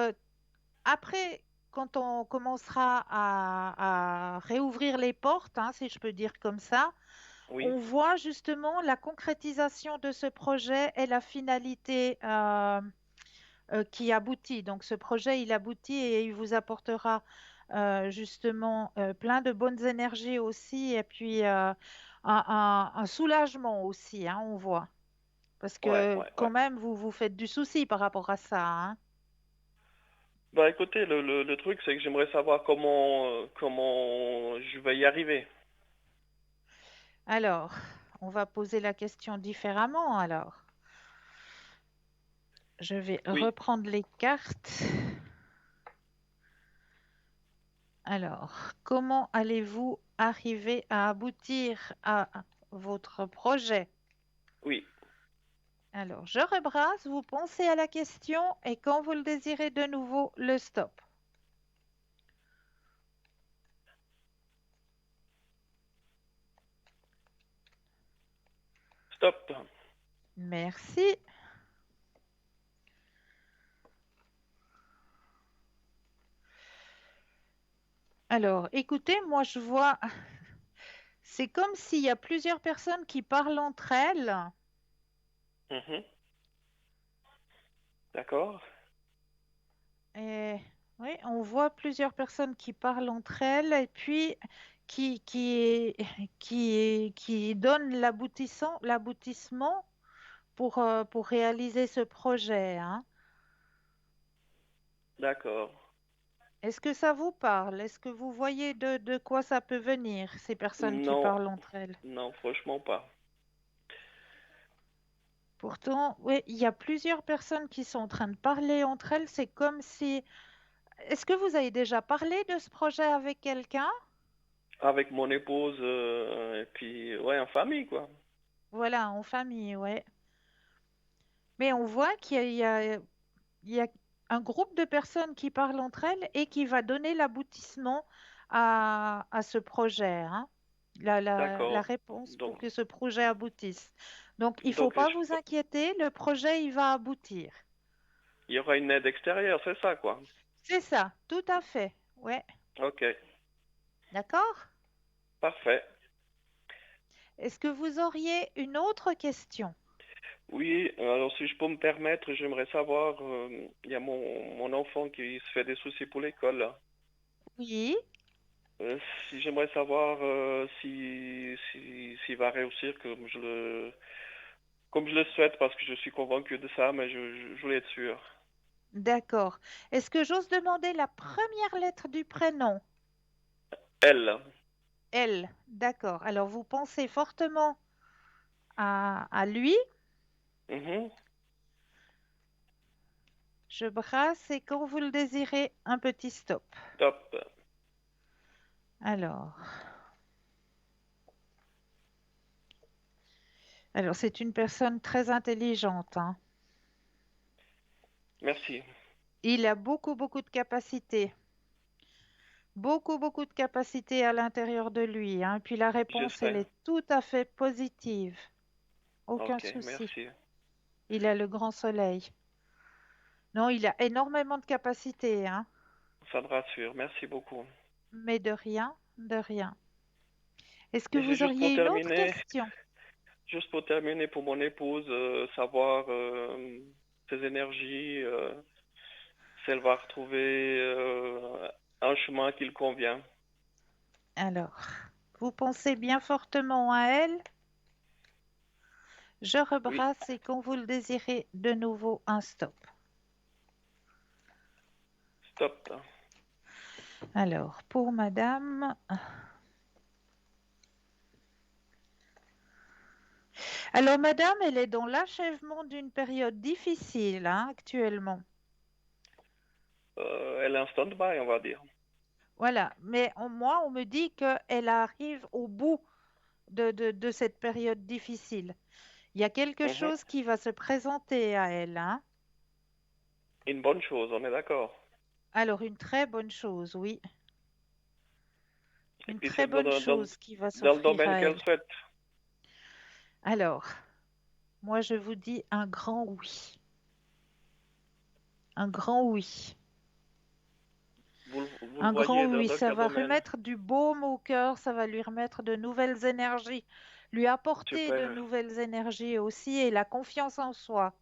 après, quand on commencera à réouvrir les portes, hein, si je peux dire comme ça, Oui. on voit justement la concrétisation de ce projet et la finalité qui aboutit. Donc ce projet, il aboutit et il vous apportera justement plein de bonnes énergies aussi et puis un soulagement aussi, hein, on voit. Parce Ouais, que ouais, quand ouais. même, vous vous faites du souci par rapport à ça, hein. Bah écoutez, le truc c'est que j'aimerais savoir comment je vais y arriver. Alors, on va poser la question différemment alors. Je vais Oui, reprendre les cartes. Alors, comment allez-vous arriver à aboutir à votre projet? oui. Alors, je rebrasse, vous pensez à la question et quand vous le désirez de nouveau, le stop. Stop. Merci. Alors, écoutez, moi je vois, c'est comme s'il y a plusieurs personnes qui parlent entre elles. Mhm. D'accord. Et oui, on voit plusieurs personnes qui parlent entre elles et puis qui, qui, qui donnent l'aboutissement pour réaliser ce projet, hein. D'accord. Est-ce que ça vous parle? Est-ce que vous voyez de quoi ça peut venir, ces personnes qui Non, parlent entre elles? non, franchement pas. Pourtant, oui, il y a plusieurs personnes qui sont en train de parler entre elles. C'est comme si... Est-ce que vous avez déjà parlé de ce projet avec quelqu'un? Avec mon épouse et puis ouais, en famille quoi. Voilà, en famille, ouais. Mais on voit il y a un groupe de personnes qui parlent entre elles et qui va donner l'aboutissement à ce projet, hein. La D'accord. réponse pour Donc, que ce projet aboutisse. Donc, il ne faut donc pas vous inquiéter, le projet, il va aboutir. il y aura une aide extérieure, c'est ça quoi. C'est ça, tout à fait. Ouais, Ok, d'accord? parfait. Est-ce que vous auriez une autre question? Oui, alors si je peux me permettre, j'aimerais savoir, il y a mon enfant qui se fait des soucis pour l'école, là. Oui, Euh, si j'aimerais savoir s'il va réussir comme je le souhaite parce que je suis convaincu de ça, mais je voulais être sûr. d'accord. Est-ce que j'ose demander la première lettre du prénom? Elle. L, d'accord. Alors, vous pensez fortement à lui. Mhm. Je brasse et quand vous le désirez, un petit stop. Top. Alors, alors c'est une personne très intelligente, hein. Merci. Il a beaucoup, beaucoup de capacités. Beaucoup, beaucoup de capacités à l'intérieur de lui, hein. Puis la Je réponse, elle sais. est tout à fait positive. Aucun Ok, souci. merci. Il a le grand soleil. Non, il a énormément de capacités, hein. Ça me rassure. Merci beaucoup. Mais de rien, de rien. Est-ce que Et c'est vous auriez une autre question? juste pour terminer pour mon épouse, savoir ses énergies, si elle va retrouver un chemin qui le convient. Alors, vous pensez bien fortement à elle? Je Oui, rebrasse et quand vous le désirez, de nouveau un stop. stop. Alors, pour madame, Alors, madame, elle est dans l'achèvement d'une période difficile, hein, actuellement. Elle est en stand-by, on va dire. Voilà. Mais moi, on me dit qu'elle arrive au bout de cette période difficile. Il y a quelque Mhm. chose qui va se présenter à elle, hein. Une bonne chose, on est d'accord. Alors, une très bonne chose, oui. Et Une puis très c'est bonne chose qui va dans le s'offrir domaine à qu'elle elle. souhaite. Alors, moi, je vous dis un grand oui. Un grand oui. Vous le Un grand voyez oui. dans Ça quel va domaine? remettre du baume au cœur, ça va lui remettre de nouvelles énergies, lui apporter de Super. nouvelles énergies aussi et la confiance en soi.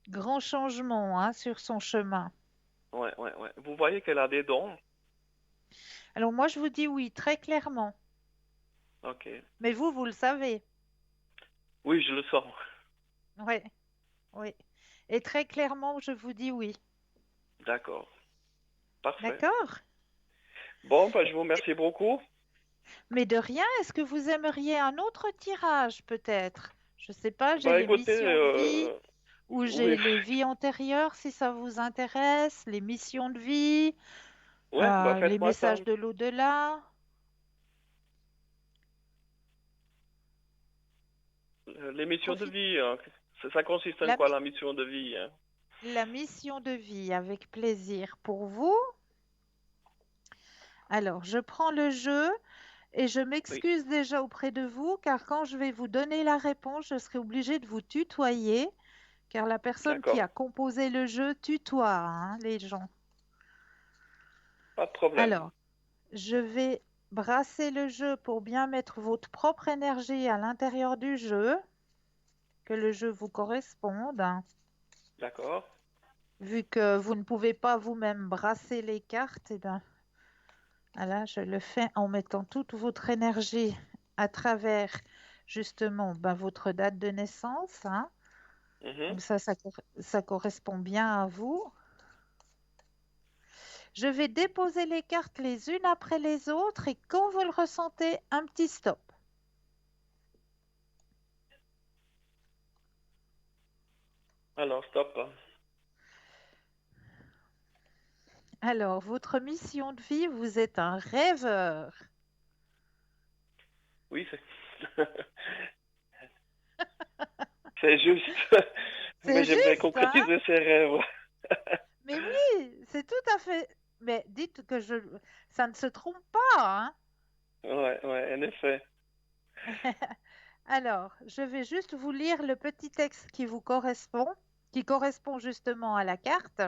Grand changement, hein, sur son chemin. Ouais, ouais, ouais. Vous voyez qu'elle a des dons? Alors, moi, je vous dis oui, très clairement. Ok. Mais vous le savez. Oui, je le sens. Oui, oui. Et très clairement, je vous dis oui. D'accord. Parfait. D'accord? Bon, bah, je vous remercie beaucoup. Mais de rien, est-ce que vous aimeriez un autre tirage peut-être? Je sais pas, j'ai Bah, les écoutez, missions de vie ou j'ai oui, les vies antérieures si ça vous intéresse, les missions de vie, ouais, bah, les faites-moi ça. messages de l'au-delà. Les missions de Profite vie, hein. Ça consiste en la, quoi mi- la mission de vie, hein? la mission de vie avec plaisir pour vous. Alors, je prends le jeu et je Oui, m'excuse déjà auprès de vous car quand je vais vous donner la réponse, je serai obligée de vous tutoyer car la personne qui d'accord. a composé le jeu tutoie, hein, les gens. Pas de problème. Alors, je vais brasser le jeu pour bien mettre votre propre énergie à l'intérieur du jeu, que le jeu vous corresponde. D'accord. Vu que vous ne pouvez pas vous-même brasser les cartes, eh ben, voilà, je le fais en mettant toute votre énergie à travers justement ben, votre date de naissance, hein. Mhm. Comme ça correspond bien à vous. Je vais déposer les cartes les unes après les autres et quand vous le ressentez, un petit stop. Alors, stop. Alors, votre mission de vie, vous êtes un rêveur. Oui, c'est c'est juste. Mais C'est j'aimerais juste, hein? concrétiser ses rêves. Mais oui, c'est tout à fait. Mais dites que ça ne se trompe pas, hein? Ouais, ouais, en effet. Alors, je vais juste vous lire le petit texte qui correspond justement à la carte.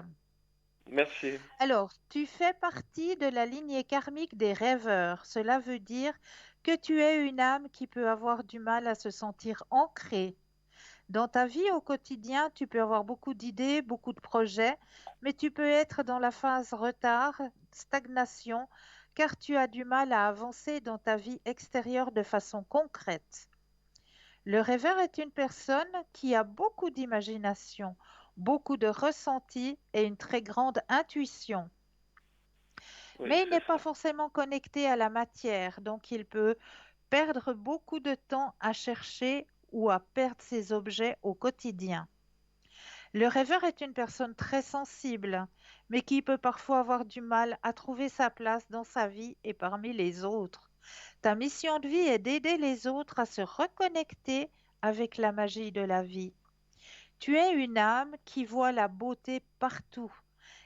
Merci. Alors, tu fais partie de la lignée karmique des rêveurs. Cela veut dire que tu es une âme qui peut avoir du mal à se sentir ancrée. Dans ta vie au quotidien, tu peux avoir beaucoup d'idées, beaucoup de projets, mais tu peux être dans la phase retard, stagnation, car tu as du mal à avancer dans ta vie extérieure de façon concrète. Le rêveur est une personne qui a beaucoup d'imagination, beaucoup de ressenti et une très grande intuition. Oui, Mais il c'est n'est pas ça. forcément connecté à la matière, donc il peut perdre beaucoup de temps à chercher ou à perdre ses objets au quotidien. Le rêveur est une personne très sensible, mais qui peut parfois avoir du mal à trouver sa place dans sa vie et parmi les autres. Ta mission de vie est d'aider les autres à se reconnecter avec la magie de la vie. Tu es une âme qui voit la beauté partout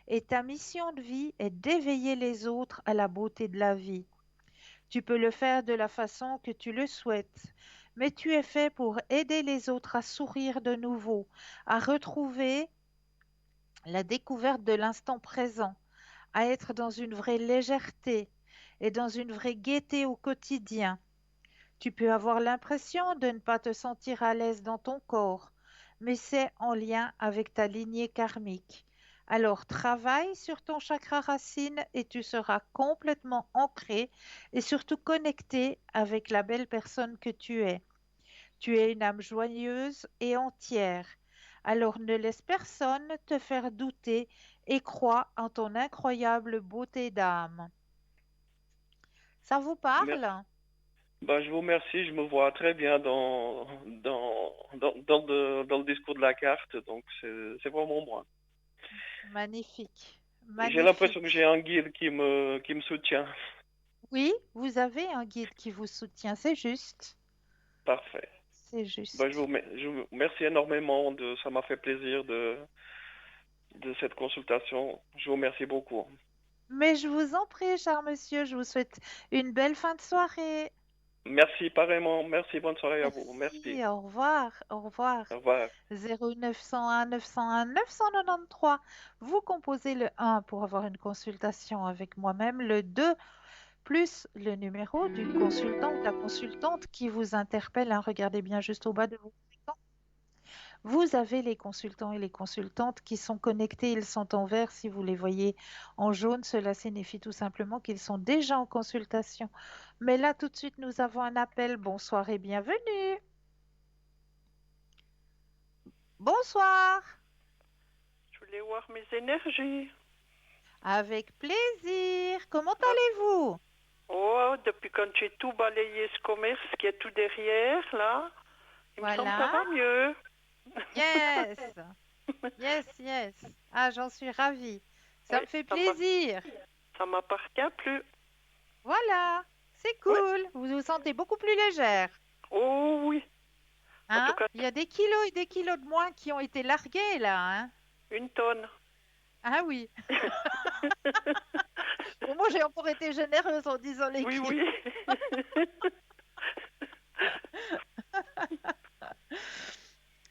et ta mission de vie est d'éveiller les autres à la beauté de la vie. Tu peux le faire de la façon que tu le souhaites, mais tu es fait pour aider les autres à sourire de nouveau, à retrouver la découverte de l'instant présent, à être dans une vraie légèreté et dans une vraie gaieté au quotidien. Tu peux avoir l'impression de ne pas te sentir à l'aise dans ton corps, mais c'est en lien avec ta lignée karmique. Alors travaille sur ton chakra racine et tu seras complètement ancré et surtout connecté avec la belle personne que tu es. Tu es une âme joyeuse et entière. Alors ne laisse personne te faire douter et crois en ton incroyable beauté d'âme. Ça vous Merci. parle? Ben, je vous remercie, je me vois très bien dans le discours de la carte, donc c'est vraiment moi. Magnifique, J'ai l'impression que j'ai magnifique. un guide qui me soutient. Oui, vous avez un guide qui vous soutient, c'est juste. Parfait. C'est Ben, juste. je vous remercie énormément ça m'a fait plaisir de cette consultation. Je vous remercie beaucoup. Mais je vous en prie, cher monsieur, je vous souhaite une belle fin de soirée. Merci pareillement. Merci, bonne soirée à vous. Merci. Merci, au revoir, au revoir. Au revoir. 0901 901 993. Vous composez le 1 pour avoir une consultation avec moi-même, le 2 plus le numéro du consultant ou de la consultante qui vous interpelle, hein. Regardez bien juste au bas de vos écrans. Vous avez les consultants et les consultantes qui sont connectés, ils sont en vert. Si vous les voyez en jaune, cela signifie tout simplement qu'ils sont déjà en consultation. Mais là, tout de suite, nous avons un appel. Bonsoir et bienvenue. Bonsoir. Je voulais voir mes énergies. Avec plaisir. Comment Ah, allez-vous? oh, depuis quand j'ai tout balayé ce commerce qui est tout derrière, là, il me semble que ça Voilà. va mieux. Yes. Yes, yes. Ah, j'en suis ravie. Ça Oui, me fait plaisir. ça m'appartient plus. Voilà. C'est Oui. cool. Vous vous sentez beaucoup plus légère. Oh oui. En tout Hein? cas, Il y a des kilos et des kilos de moins qui ont été largués là, hein? une tonne. Ah oui. Bon, moi, j'ai encore été généreuse en disant les Oui, kilos. oui.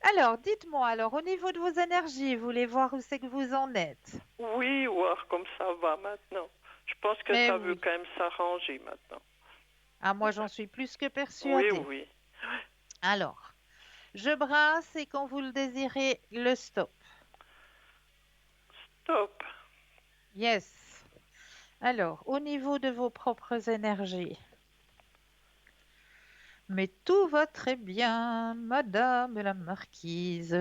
Alors, dites-moi, alors, au niveau de vos énergies, vous voulez voir où c'est que vous en êtes? Oui, voir comme ça va maintenant. Je pense que Mais ça veut oui. quand même s'arranger maintenant. Ah, moi, j'en suis plus que Oui, persuadée. oui. Alors, je brasse et quand vous le désirez, le stop. Top. Yes. Alors, au niveau de vos propres énergies. Mais tout va très bien, Madame la Marquise.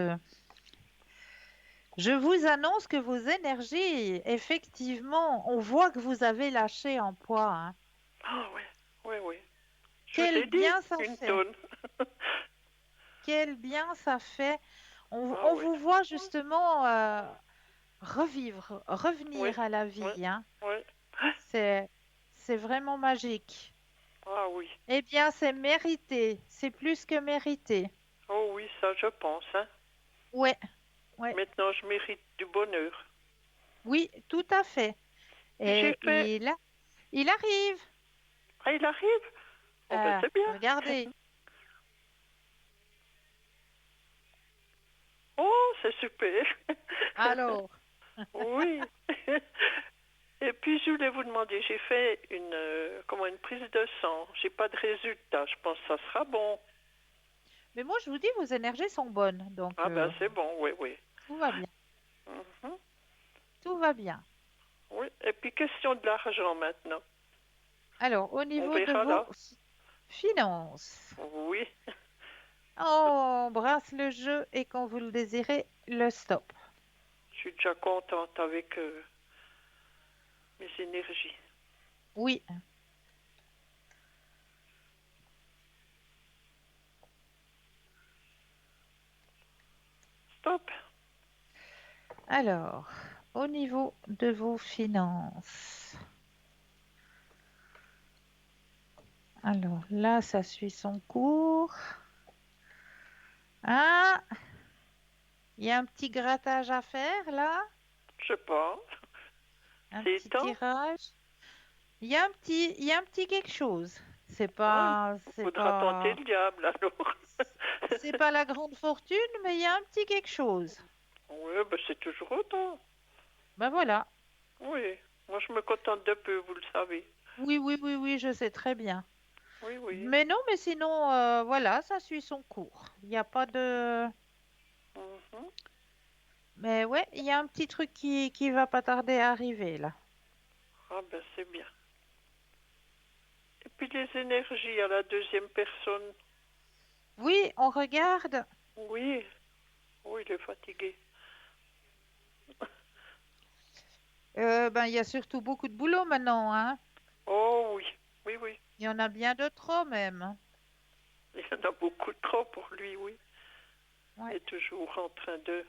Je vous annonce que vos énergies, effectivement, on voit que vous avez lâché en poids, hein. Ah oui, oui, oui. Je vous Quel ai dit, bien ça une fait. tonne. Quel bien ça fait. Ah On oui. vous voit justement Oui, revenir à la oui, vie, hein. oui. C'est, c'est vraiment magique. Ah oui. Eh bien, c'est mérité. C'est plus que mérité. Oh oui, ça je pense, hein. Ouais, ouais. Maintenant, je mérite du bonheur. Oui, tout à fait. Puis j'ai Et fait... il arrive. Ah, il arrive? Oh ben Ah, c'est bien. regardez. Oh, c'est super. Alors, Oui. Et puis je voulais vous demander, j'ai fait une prise de sang. J'ai pas de résultat. Je pense que ça sera bon. mais moi je vous dis, vos énergies sont bonnes, donc Ah ben c'est bon, oui, oui. tout va bien. Mhm. Tout va bien. Oui. Et puis question de l'argent maintenant. Alors, au On niveau de verra vos là. finances, Oui. on brasse le jeu et quand vous le désirez, le stop. Je suis déjà contente avec mes énergies. Oui. Stop. Alors, au niveau de vos finances. Alors là, ça suit son cours. Ah, il y a un petit grattage à faire là, Je sais pas. un C'est petit temps. tirage. Il y a un petit quelque chose. Ah, il C'est faudra tenter pas, le diable alors. c'est pas la grande fortune, mais il y a un petit quelque chose. Oui, ben c'est toujours autant. Ben voilà. Oui, moi je me contente de peu, vous le savez. Oui, oui, oui, oui, je sais très bien. Oui, oui. Mais non, mais sinon, voilà, ça suit son cours. Il n'y a pas de... Mhm. Mais ouais, il y a un petit truc qui va pas tarder à arriver là. Ah ben c'est bien. Et puis les énergies à la deuxième personne. Oui, on regarde. Oui, oui, il est fatigué. Ben, il y a surtout beaucoup de boulot maintenant, hein. Oh oui, Oui, oui. Il y en a bien de trop même. Il y en a beaucoup trop pour lui, oui. Il Ouais. est toujours en train de...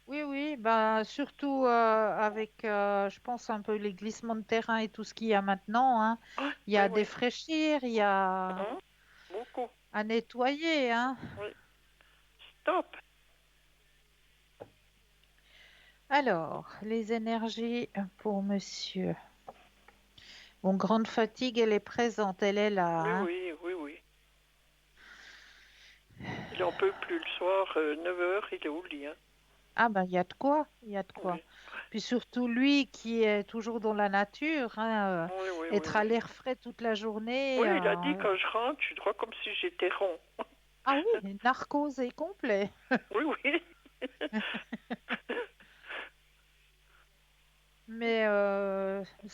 Oui, oui, bah, surtout avec, je pense, un peu les glissements de terrain et tout ce qu'il y a maintenant, hein. Ah, Il y a oui, à oui. défraîchir, il y a Hein, beaucoup. à nettoyer, hein. Oui. Stop. Alors, les énergies pour monsieur. Bon, grande fatigue, elle est présente, elle est là, Oui, hein. oui, oui, oui. Il en peut plus le soir, 9 heures, il est au lit. Hein. Ah, ben, il y a de quoi, il y a de quoi. Oui. Puis surtout lui qui est toujours dans la nature, hein, Oui, oui, oui, être à oui. l'air frais toute la journée. Oui, il a dit quand je rentre, je suis droit comme si j'étais rond. Ah oui, narcosé complet. Oui, oui. Mais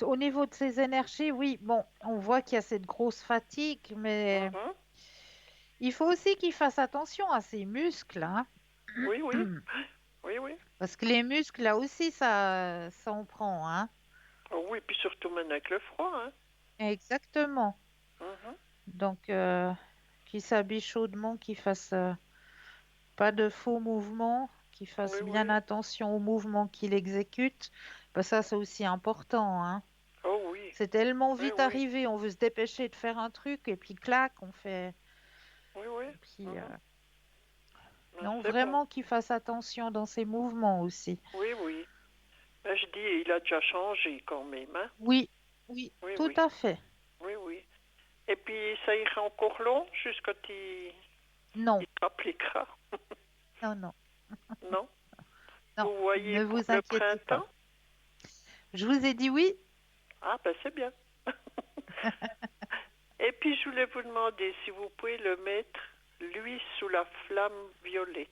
au niveau de ses énergies, oui, bon, on voit qu'il y a cette grosse fatigue, mais Mhm. il faut aussi qu'il fasse attention à ses muscles, hein. Oui, oui. Oui, oui. Parce que les muscles, là aussi, ça en prend, hein. Oh, oui, puis surtout maintenant avec le froid. Hein. Exactement. Mhm. Donc, qu'il s'habille chaudement, qu'il fasse pas de faux mouvements, qu'il Oui, fasse bien oui. attention aux mouvements qu'il exécute. Ben, ça, c'est aussi important, hein. Oh oui. C'est tellement Oui, vite oui. arrivé, on veut se dépêcher de faire un truc et puis clac, on fait. Oui, oui. Et puis, Mhm. Non, non, c'est bon. vraiment qu'il fasse attention dans ses mouvements aussi. Oui, oui. Ben, je dis, il a déjà changé quand même. Hein. Oui, oui, Oui, tout oui. à fait. Oui, oui. Et puis, ça ira encore long jusqu'à il Non, t'appliquera. non, non, Non? non, Vous voyez ne pour vous le inquiétez printemps? pas. Je vous ai dit oui. Ah, ben c'est bien. Et puis, je voulais vous demander si vous pouvez le mettre, lui, sous la flamme violette.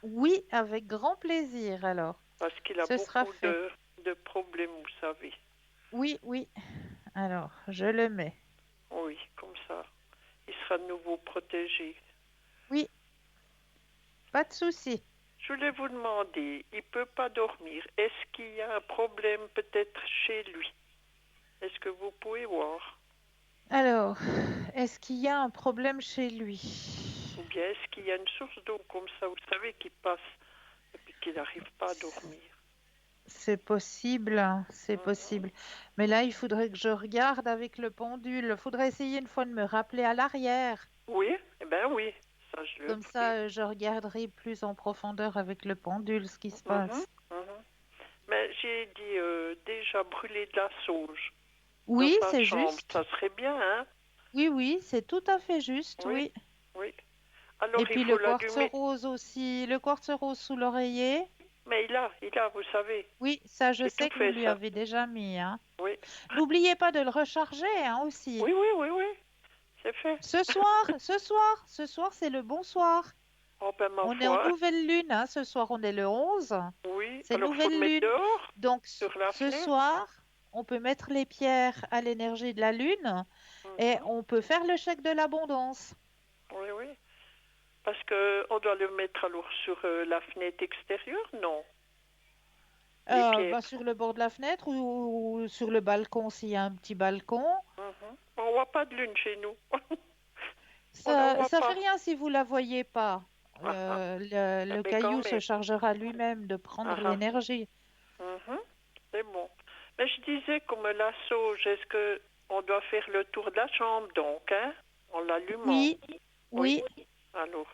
Oui, avec grand plaisir alors. Parce qu'il a Ce sera beaucoup fait. de problèmes, vous savez. Oui, oui. Alors, je le mets. Oui, comme ça. Il sera de nouveau protégé. Oui, pas de souci. Je voulais vous demander, il ne peut pas dormir. Est-ce qu'il y a un problème peut-être chez lui? Est-ce que vous pouvez voir? Alors, est-ce qu'il y a un problème chez lui? Ou bien est-ce qu'il y a une source d'eau comme ça, vous savez, qui passe et puis qu'il n'arrive pas à dormir? C'est possible, hein, c'est Mhm. possible. Mais là, il faudrait que je regarde avec le pendule. Il faudrait essayer une fois de me rappeler à l'arrière. Oui, eh bien oui, ça je le Comme ça, ferai. je regarderai plus en profondeur avec le pendule ce qui se Mhm, passe. mhm. Mais j'ai dit déjà brûler de la sauge dans Oui, sa c'est chambre, juste. ça serait bien, hein? Oui, oui, c'est tout à fait juste, Oui, oui. oui. Et Alors il puis faut le quartz l'allumer. rose aussi, le quartz rose sous l'oreiller. Mais vous savez, Oui, ça, je j'ai tout sais que vous fait lui ça. avez déjà mis, hein. Oui, N'oubliez pas de le recharger, hein, aussi. oui, oui, oui, oui, c'est fait. Ce soir, c'est le bonsoir. Oh ben ma On est en foi, nouvelle lune, hein. Ce soir, on est le 11. oui. C'est Alors il faut le nouvelle mettre lune. dehors, Donc, sur la ce fenêtre. soir, on peut mettre les pierres à l'énergie de la lune et Mhm. on peut faire le chèque de l'abondance. Oui, oui. Parce que on doit le mettre alors sur la fenêtre extérieure, non? Les pierres. Bah, sur le bord de la fenêtre ou sur le balcon s'il y a un petit balcon. Mhm. On voit pas de lune chez nous. On n'en Ça, voit ça fait pas. rien si vous la voyez pas. Ah, ah. Le Mais quand caillou se même. chargera lui-même de Ah, prendre ah. l'énergie. Mhm. C'est bon. Mais je disais, comme la sauge, est-ce que on doit faire le tour de la chambre, donc, hein, en l'allumant? Oui, Oui. oui, Alors,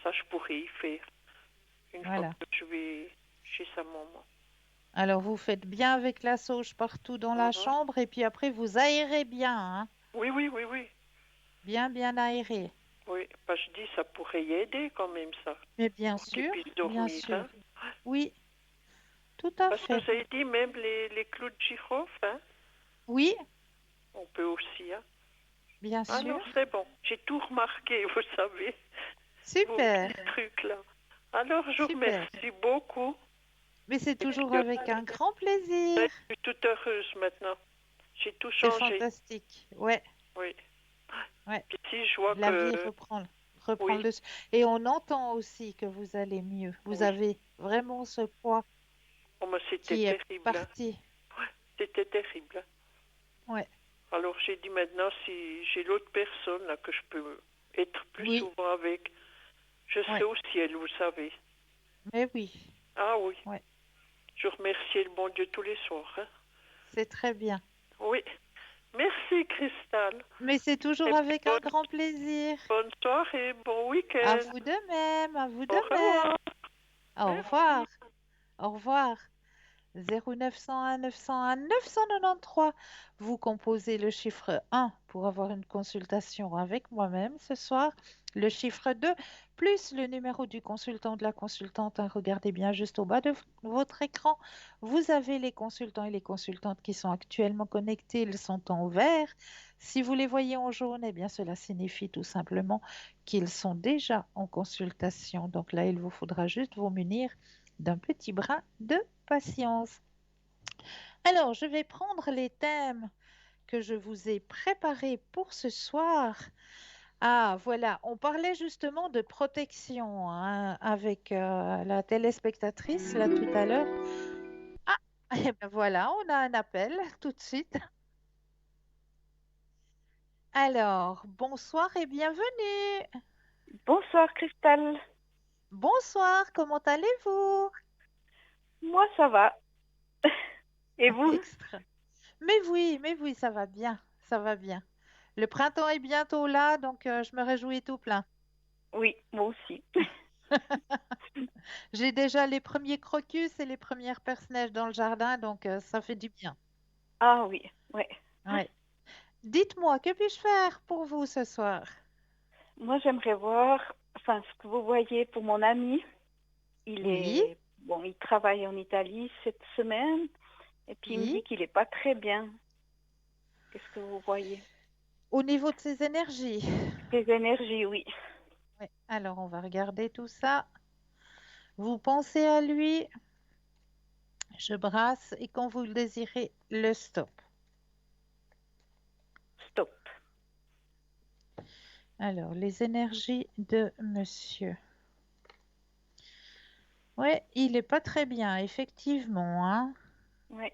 ça, je pourrais y faire une fois voilà. que je vais chez sa maman. Alors vous faites bien avec la sauge partout dans la Mhm. chambre et puis après vous aérez bien, hein. Oui, oui, oui, oui. Bien, bien aéré. Oui, parce que je dis, ça pourrait y aider quand même, ça, Mais bien pour qu'il sûr, puisse bien dormir, sûr. hein. Oui, tout à Parce que fait. vous avez dit même les clous de girofle, hein, Oui, on peut aussi, hein. bien Ah sûr. non, c'est bon. J'ai tout remarqué, vous savez, vos Super, petits trucs là. Alors, je vous super. remercie beaucoup. Mais c'est Et puis, toujours avec un grand plaisir. je suis toute heureuse maintenant. J'ai tout C'est changé. fantastique. Ouais, Oui. ouais. Puis si je vois La vie que... reprend le Oui, dessus. Et on entend aussi que vous allez mieux. Vous oui. avez vraiment ce poids Oh, mais c'était qui est terrible, hein. parti. Ouais, c'était terrible. Ouais. Alors j'ai dit maintenant, si j'ai l'autre personne là que je peux être plus Oui, souvent avec, je serai ouais, au ciel, vous savez. mais oui, Ah oui, ouais, je remercie le bon Dieu tous les soirs, hein. c'est très bien. Oui, merci Cristal. Mais c'est Et toujours puis avec un grand plaisir. bonne soirée, bon À week-end. vous de même, à vous Au de même. revoir. Au revoir, Merci. au revoir. 0901 901 993. Vous composez le chiffre 1 pour avoir une consultation avec moi-même ce soir. Le chiffre 2 plus le numéro du consultant ou de la consultante, hein. Regardez bien juste au bas de votre écran. Vous avez les consultants et les consultantes qui sont actuellement connectés. Ils sont en vert. Si vous les voyez en jaune, eh bien cela signifie tout simplement qu'ils sont déjà en consultation. Donc là, il vous faudra juste vous munir d'un petit brin de patience. Alors, je vais prendre les thèmes que je vous ai préparés pour ce soir. Ah, voilà, on parlait justement de protection, hein, avec la téléspectatrice là tout à l'heure. Ah, et ben voilà, on a un appel tout de suite. Alors, bonsoir et bienvenue. Bonsoir Cristal. Bonsoir, comment allez-vous? Moi ça va. Et vous? Extra. Mais oui, ça va bien, ça va bien. Le printemps est bientôt là, donc je me réjouis tout plein. Oui, moi aussi. J'ai déjà les premiers crocus et les premières perce-neige dans le jardin, donc ça fait du bien. Ah oui, ouais. Ouais. Dites-moi, que puis-je faire pour vous ce soir? Moi j'aimerais voir, enfin ce que vous voyez pour mon ami. Oui, Il travaille en Italie cette semaine et puis il me oui. dit qu'il est pas très bien. Qu'est-ce que vous voyez? Au niveau de ses énergies. Ses énergies, oui. Ouais. Alors, on va regarder tout ça. Vous pensez à lui, je brasse et quand vous le désirez, le stop. Stop. Alors, les énergies de monsieur. Ouais, il est pas très bien, effectivement, hein. Oui.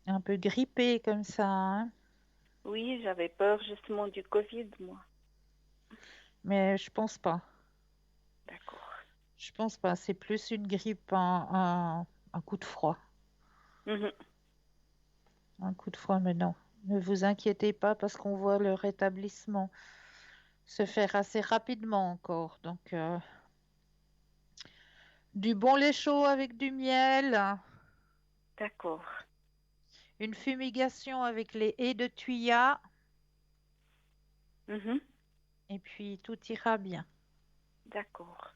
Un peu grippé comme ça, hein. Oui, j'avais peur justement du Covid, moi. Mais je pense pas. D'accord. Je pense pas. C'est plus une grippe, un coup de froid. Mhm. Un coup de froid, mais non. Ne vous inquiétez pas parce qu'on voit le rétablissement se faire assez rapidement encore. Donc, du bon lait chaud avec du miel, D'accord. une fumigation avec les haies de tuyas, Mhm. et puis tout ira bien. D'accord.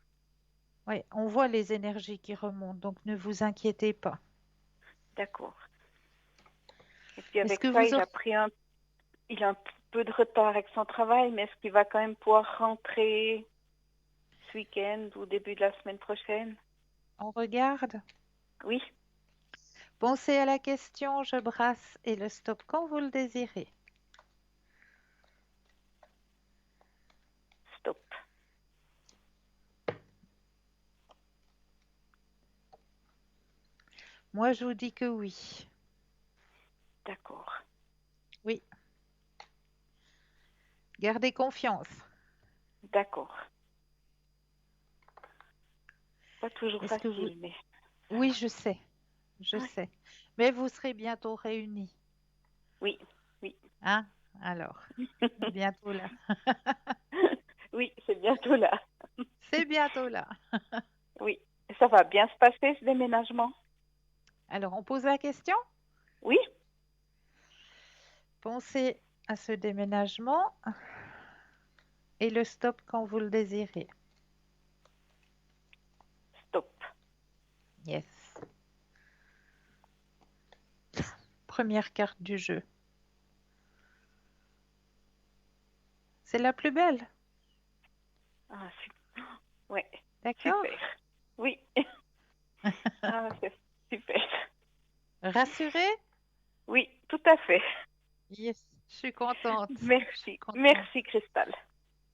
Oui, on voit les énergies qui remontent, donc ne vous inquiétez pas. D'accord. Et puis Est-ce avec que ça, vous aurez... il a un peu de retard avec son travail, mais est-ce qu'il va quand même pouvoir rentrer ce week-end ou début de la semaine prochaine? On regarde. Oui, Pensez à la question, je brasse et le stop quand vous le désirez. stop. Moi, je vous dis que oui. D'accord. Oui, gardez confiance. D'accord. Pas toujours Est-ce que vous... facile, mais Oui, je sais, je ouais. sais. Mais vous serez bientôt réunis. Oui, oui. Hein? Alors, c'est bientôt là. Oui, c'est bientôt là. C'est bientôt là. Oui. Ça va bien se passer ce déménagement? Alors, on pose la question. Oui, Pensez à ce déménagement et le stop quand vous le désirez. stop. Yes. Première carte du jeu. C'est la plus belle. Ah, ouais, D'accord? super. Oui. Ah, c'est super. Rassurée? Oui, tout à fait. Yes. Je suis contente. Je suis Merci. contente. Merci, Cristal.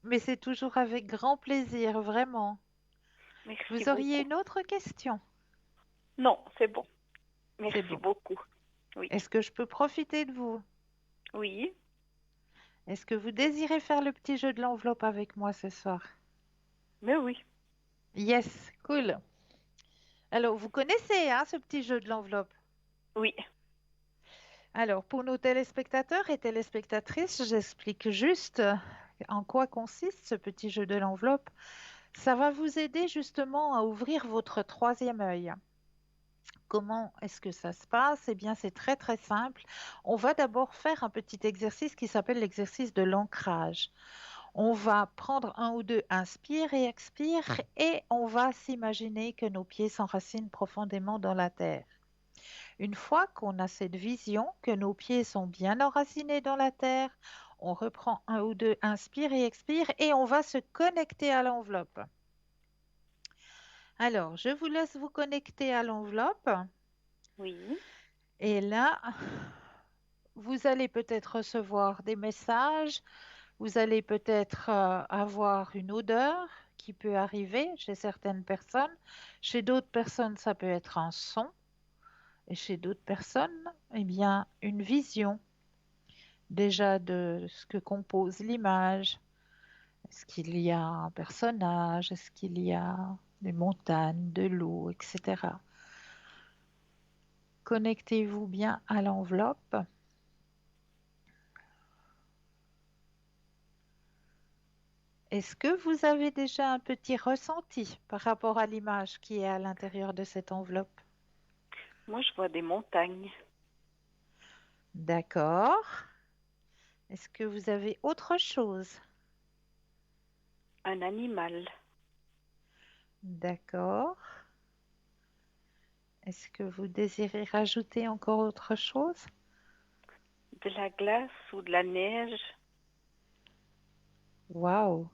Mais c'est toujours avec grand plaisir, vraiment. Merci Vous auriez beaucoup. une autre question? Non, c'est bon. C'est Merci bon. beaucoup. Oui. Est-ce que je peux profiter de vous? Oui. Est-ce que vous désirez faire le petit jeu de l'enveloppe avec moi ce soir? Mais oui. Yes, cool. Alors, vous connaissez hein, ce petit jeu de l'enveloppe? Oui. Alors, pour nos téléspectateurs et téléspectatrices, j'explique juste en quoi consiste ce petit jeu de l'enveloppe. Ça va vous aider justement à ouvrir votre troisième œil. Comment est-ce que ça se passe? Eh bien, c'est très très simple. On va d'abord faire un petit exercice qui s'appelle l'exercice de l'ancrage. On va prendre un ou deux inspire et expire et on va s'imaginer que nos pieds s'enracinent profondément dans la terre. Une fois qu'on a cette vision, que nos pieds sont bien enracinés dans la terre, on reprend un ou deux inspire et expire et on va se connecter à l'enveloppe. Alors, je vous laisse vous connecter à l'enveloppe Oui. et là, vous allez peut-être recevoir des messages, vous allez peut-être avoir une odeur qui peut arriver chez certaines personnes. Chez d'autres personnes, ça peut être un son. Et chez d'autres personnes, eh bien, une vision déjà de ce que compose l'image. Est-ce qu'il y a un personnage? Est-ce qu'il y a des montagnes, de l'eau, etc. Connectez-vous bien à l'enveloppe. Est-ce que vous avez déjà un petit ressenti par rapport à l'image qui est à l'intérieur de cette enveloppe? Moi, je vois des montagnes. D'accord. Est-ce que vous avez autre chose? Un animal. D'accord. Est-ce que vous désirez rajouter encore autre chose? De la glace ou de la neige. Waouh!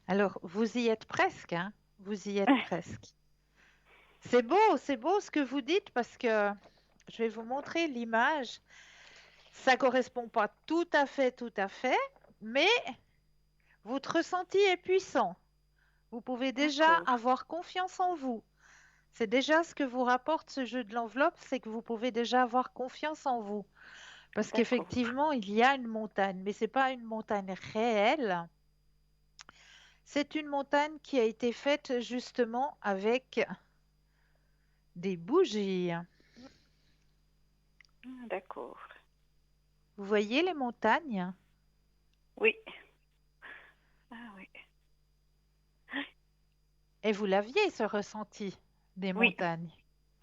Alors, vous y êtes presque, hein? Vous y êtes presque. C'est beau ce que vous dites parce que je vais vous montrer l'image. Ça correspond pas tout à fait, mais votre ressenti est puissant. Vous pouvez déjà D'accord. avoir confiance en vous. C'est déjà ce que vous rapporte ce jeu de l'enveloppe, c'est que vous pouvez déjà avoir confiance en vous. Parce D'accord. qu'effectivement, il y a une montagne, mais c'est pas une montagne réelle. C'est une montagne qui a été faite justement avec des bougies. D'accord. Vous voyez les montagnes? Oui. Ah oui. Et vous l'aviez ce ressenti des Oui. montagnes.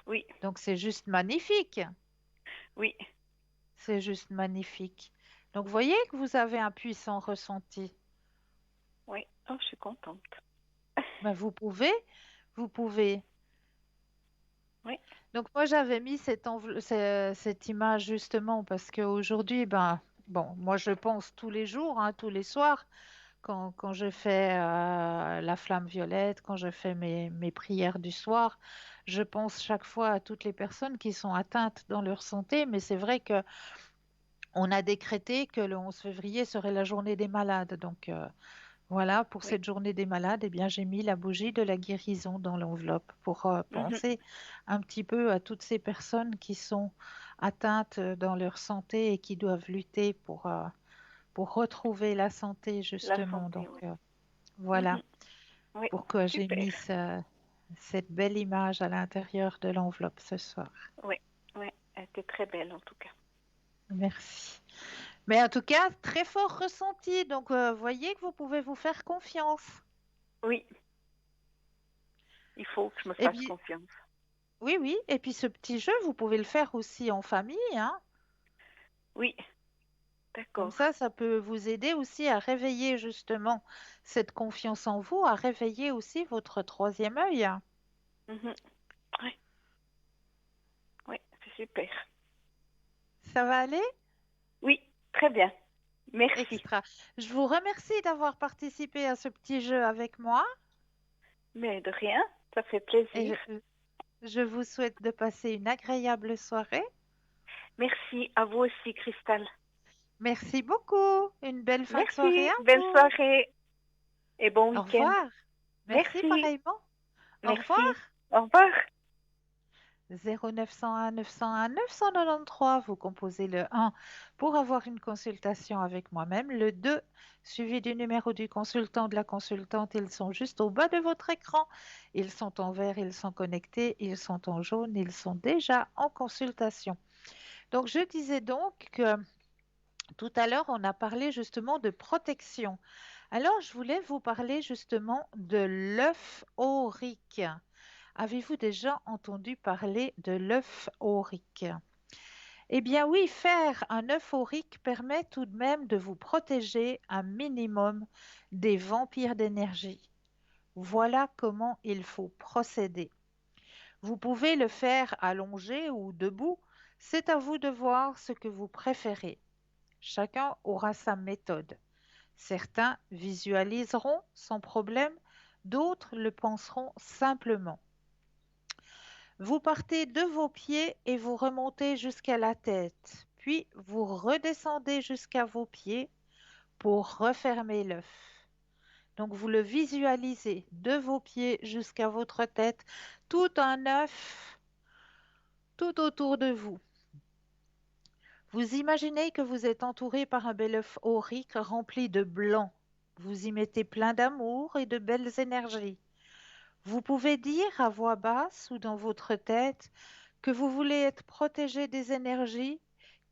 Oui. Donc c'est juste magnifique. Oui. C'est juste magnifique. Donc vous voyez que vous avez un puissant ressenti. Oui. Oh, je suis contente. Ben, vous pouvez. Oui. Donc moi j'avais mis cette image justement parce qu'aujourd'hui, ben, bon, moi je pense tous les jours, hein, tous les soirs, quand je fais la flamme violette, quand je fais mes prières du soir, je pense chaque fois à toutes les personnes qui sont atteintes dans leur santé, mais c'est vrai que on a décrété que le 11 février serait la journée des malades. Donc voilà, pour Oui. cette journée des malades, eh bien, j'ai mis la bougie de la guérison dans l'enveloppe pour Mhm. penser un petit peu à toutes ces personnes qui sont atteintes dans leur santé et qui doivent lutter pour retrouver la santé, La justement. santé, Donc oui. voilà, Mhm. Oui. pourquoi j'ai Super. mis cette belle image à l'intérieur de l'enveloppe ce soir. Oui. Oui. Elle était très belle en tout cas. Merci. Mais en tout cas, très fort ressenti. Donc, voyez que vous pouvez vous faire confiance. Oui. Il faut que je me Et fasse puis, confiance. oui, oui. Et puis, ce petit jeu, vous pouvez le faire aussi en famille, hein. Oui. Comme D'accord. ça peut vous aider aussi à réveiller justement cette confiance en vous, à réveiller aussi votre troisième œil. Mhm. Oui. Oui. C'est super. Ça va aller? Oui. Très bien. Merci. Extra. Je vous remercie d'avoir participé à ce petit jeu avec moi Mais de rien. Ça fait et plaisir. je vous souhaite de passer une agréable soirée. Merci à vous aussi, Cristal. Merci beaucoup. Une belle fin de soirée Merci. à Belle vous. soirée et bon Au week-end. revoir. Merci Merci. pareillement. Au revoir. Merci. Au revoir. 0901 901 993, vous composez le 1 pour avoir une consultation avec moi-même, le 2 suivi du numéro du consultant, de la consultante, ils sont juste au bas de votre écran, ils sont en vert, ils sont connectés, ils sont en jaune, ils sont déjà en consultation. Donc je disais donc que tout à l'heure, on a parlé justement de protection. Alors, je voulais vous parler justement de l'œuf aurique. Avez-vous déjà entendu parler de l'œuf aurique? Eh bien oui, faire un œuf aurique permet tout de même de vous protéger un minimum des vampires d'énergie. Voilà comment il faut procéder. Vous pouvez le faire allongé ou debout, c'est à vous de voir ce que vous préférez. Chacun aura sa méthode. Certains visualiseront sans problème, d'autres le penseront simplement. Vous partez de vos pieds et vous remontez jusqu'à la tête, puis vous redescendez jusqu'à vos pieds pour refermer l'œuf. Donc vous le visualisez de vos pieds jusqu'à votre tête, tout un œuf tout autour de vous. Vous imaginez que vous êtes entouré par un bel œuf aurique rempli de blanc. Vous y mettez plein d'amour et de belles énergies. Vous pouvez dire à voix basse ou dans votre tête que vous voulez être protégé des énergies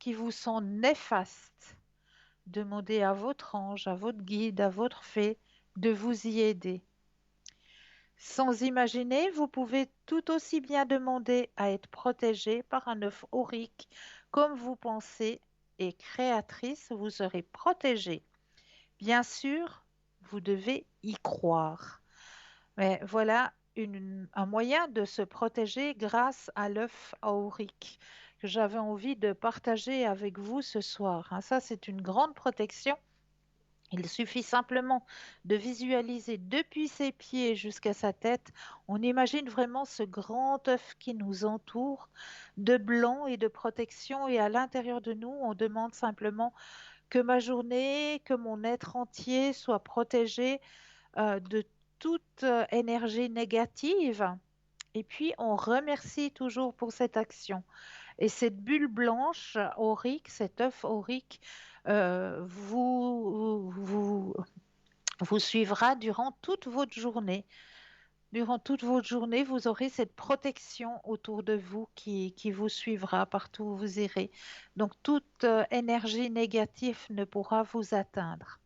qui vous sont néfastes. Demandez à votre ange, à votre guide, à votre fée de vous y aider. Sans imaginer, vous pouvez tout aussi bien demander à être protégé par un œuf aurique comme vous pensez et créatrice, vous serez protégée. Bien sûr, vous devez y croire. Mais voilà un moyen de se protéger grâce à l'œuf aurique que j'avais envie de partager avec vous ce soir. Ça, c'est une grande protection. Il suffit simplement de visualiser depuis ses pieds jusqu'à sa tête. On imagine vraiment ce grand œuf qui nous entoure de blanc et de protection. Et à l'intérieur de nous, on demande simplement que ma journée, que mon être entier soit protégé de toute énergie négative. Et puis, on remercie toujours pour cette action. Et cette bulle blanche aurique, cet œuf aurique, vous suivra durant toute votre journée. Durant toute votre journée, vous aurez cette protection autour de vous qui vous suivra partout où vous irez. Donc, toute énergie négative ne pourra vous atteindre,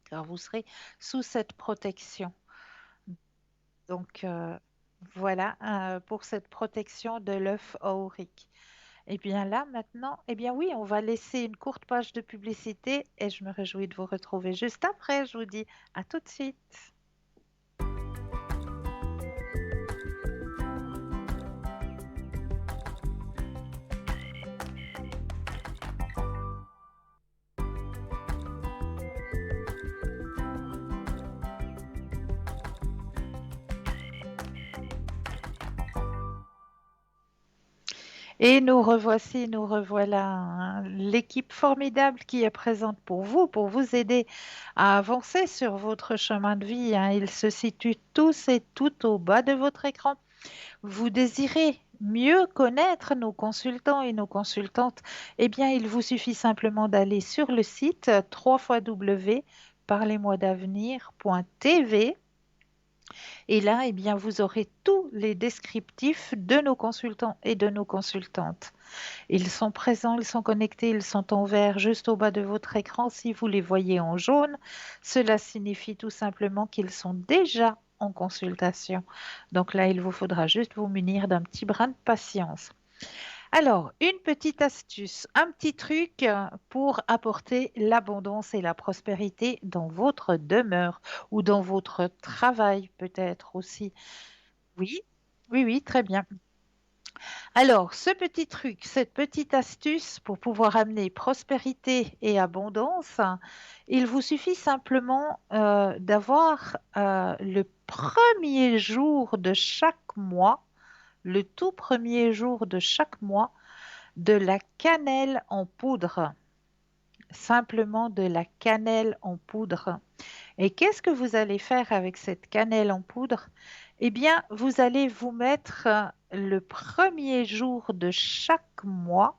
car vous serez sous cette protection. Donc, voilà pour cette protection de l'œuf aurique. Et bien là, maintenant, eh bien oui, on va laisser une courte page de publicité et je me réjouis de vous retrouver juste après. Je vous dis à tout de suite. Et nous revoici, nous revoilà, l'équipe formidable qui est présente pour vous aider à avancer sur votre chemin de vie. Ils se situent tous et toutes au bas de votre écran. Vous désirez mieux connaître nos consultants et nos consultantes, eh bien, il vous suffit simplement d'aller sur le site www.parlez-moi-d'avenir.tv. Et là, eh bien, vous aurez tous les descriptifs de nos consultants et de nos consultantes. Ils sont présents, ils sont connectés, ils sont en vert juste au bas de votre écran. Si vous les voyez en jaune, cela signifie tout simplement qu'ils sont déjà en consultation. Donc là, il vous faudra juste vous munir d'un petit brin de patience. Alors, une petite astuce, un petit truc pour apporter l'abondance et la prospérité dans votre demeure ou dans votre travail peut-être aussi. Oui, oui, oui, très bien. Alors, ce petit truc, cette petite astuce pour pouvoir amener prospérité et abondance, il vous suffit simplement d'avoir le premier jour de chaque mois, le tout premier jour de chaque mois, de la cannelle en poudre. Simplement de la cannelle en poudre. Et qu'est-ce que vous allez faire avec cette cannelle en poudre? Eh bien, vous allez vous mettre le premier jour de chaque mois,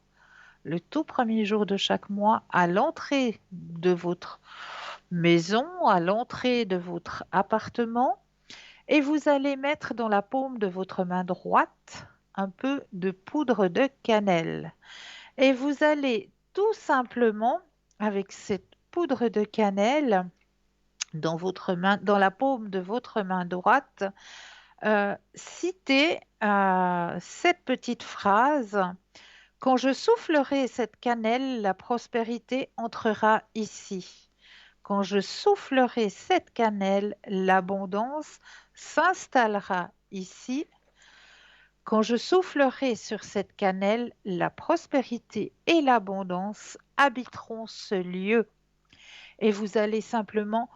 le tout premier jour de chaque mois, à l'entrée de votre maison, à l'entrée de votre appartement, et vous allez mettre dans la paume de votre main droite un peu de poudre de cannelle. Et vous allez tout simplement, avec cette poudre de cannelle dans votre main, dans la paume de votre main droite, citer cette petite phrase. Quand je soufflerai cette cannelle, la prospérité entrera ici. Quand je soufflerai cette cannelle, l'abondance s'installera ici. Quand je soufflerai sur cette cannelle, la prospérité et l'abondance habiteront ce lieu. Et vous allez simplement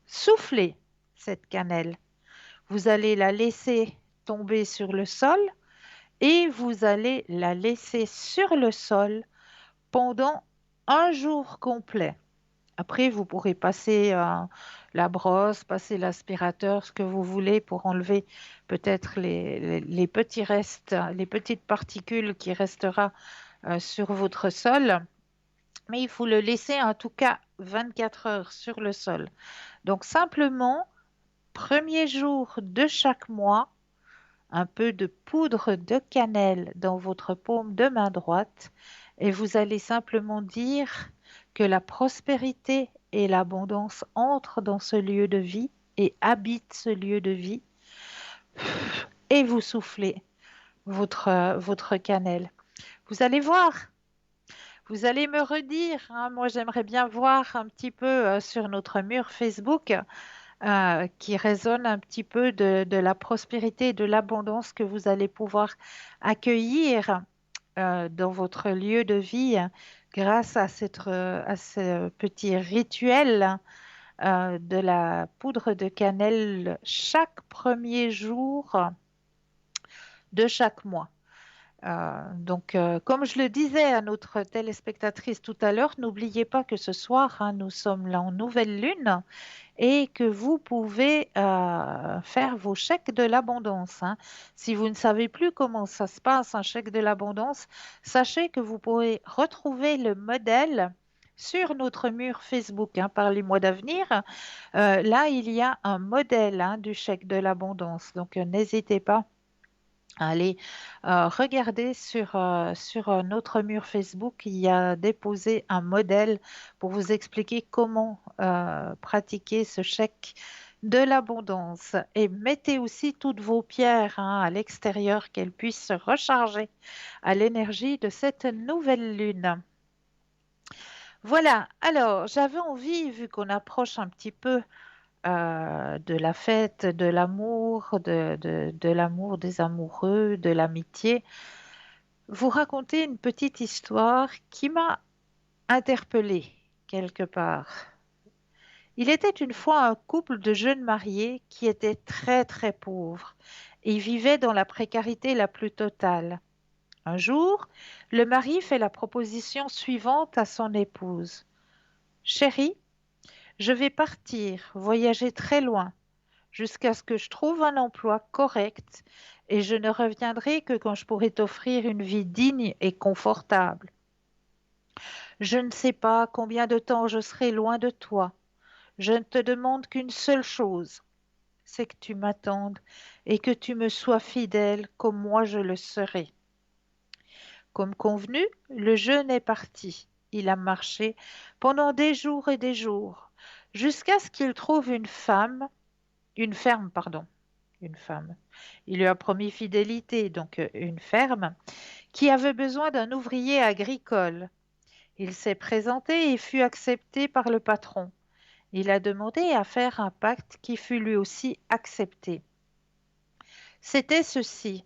souffler cette cannelle. Vous allez la laisser tomber sur le sol et vous allez la laisser sur le sol pendant un jour complet. Après, vous pourrez passer la brosse, passer l'aspirateur, ce que vous voulez pour enlever peut-être les petits restes, les petites particules qui restera sur votre sol. Mais il faut le laisser en tout cas 24 heures sur le sol. Donc simplement, premier jour de chaque mois, un peu de poudre de cannelle dans votre paume de main droite et vous allez simplement dire que la prospérité et l'abondance entrent dans ce lieu de vie et habitent ce lieu de vie et vous soufflez votre cannelle. Vous allez voir, vous allez me redire, hein, moi j'aimerais bien voir un petit peu sur notre mur Facebook qui résonne un petit peu de la prospérité et de l'abondance que vous allez pouvoir accueillir dans votre lieu de vie grâce à ce petit rituel de la poudre de cannelle chaque premier jour de chaque mois. Comme je le disais à notre téléspectatrice tout à l'heure, n'oubliez pas que ce soir, hein, nous sommes là en nouvelle lune et que vous pouvez faire vos chèques de l'abondance, hein. Si vous ne savez plus comment ça se passe, un chèque de l'abondance, sachez que vous pourrez retrouver le modèle sur notre mur Facebook, hein, par les mois d'avenir. Là, il y a un modèle, hein, du chèque de l'abondance. Donc, n'hésitez pas. Allez, regardez sur notre mur Facebook, il y a déposé un modèle pour vous expliquer comment pratiquer ce chèque de l'abondance. Et mettez aussi toutes vos pierres, hein, à l'extérieur, qu'elles puissent se recharger à l'énergie de cette nouvelle lune. Voilà, alors j'avais envie, vu qu'on approche un petit peu de la fête, de l'amour, de l'amour des amoureux, de l'amitié, vous raconter une petite histoire qui m'a interpellée quelque part. Il était une fois un couple de jeunes mariés qui était très très pauvre et vivait dans la précarité la plus totale. Un jour, le mari fait la proposition suivante à son épouse. Chérie, je vais partir, voyager très loin, jusqu'à ce que je trouve un emploi correct et je ne reviendrai que quand je pourrai t'offrir une vie digne et confortable. Je ne sais pas combien de temps je serai loin de toi. Je ne te demande qu'une seule chose, c'est que tu m'attendes et que tu me sois fidèle comme moi je le serai. Comme convenu, le jeune est parti. Il a marché pendant des jours et des jours, jusqu'à ce qu'il trouve une ferme, pardon, une femme. Il lui a promis fidélité, donc une ferme, qui avait besoin d'un ouvrier agricole. Il s'est présenté et fut accepté par le patron. Il a demandé à faire un pacte qui fut lui aussi accepté. C'était ceci.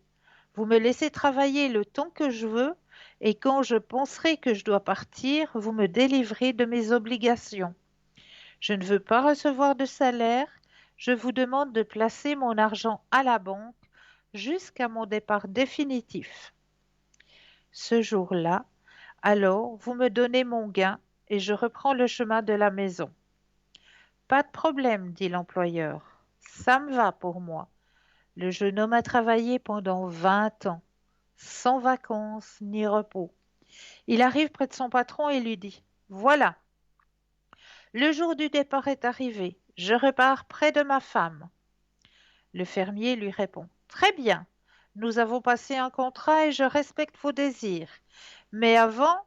Vous me laissez travailler le temps que je veux et quand je penserai que je dois partir, vous me délivrez de mes obligations. Je ne veux pas recevoir de salaire. Je vous demande de placer mon argent à la banque jusqu'à mon départ définitif. Ce jour-là, alors, vous me donnez mon gain et je reprends le chemin de la maison. Pas de problème, dit l'employeur. Ça me va pour moi. Le jeune homme a travaillé pendant 20 ans, sans vacances ni repos. Il arrive près de son patron et lui dit, voilà, le jour du départ est arrivé, je repars près de ma femme. Le fermier lui répond, très bien, nous avons passé un contrat et je respecte vos désirs. Mais avant,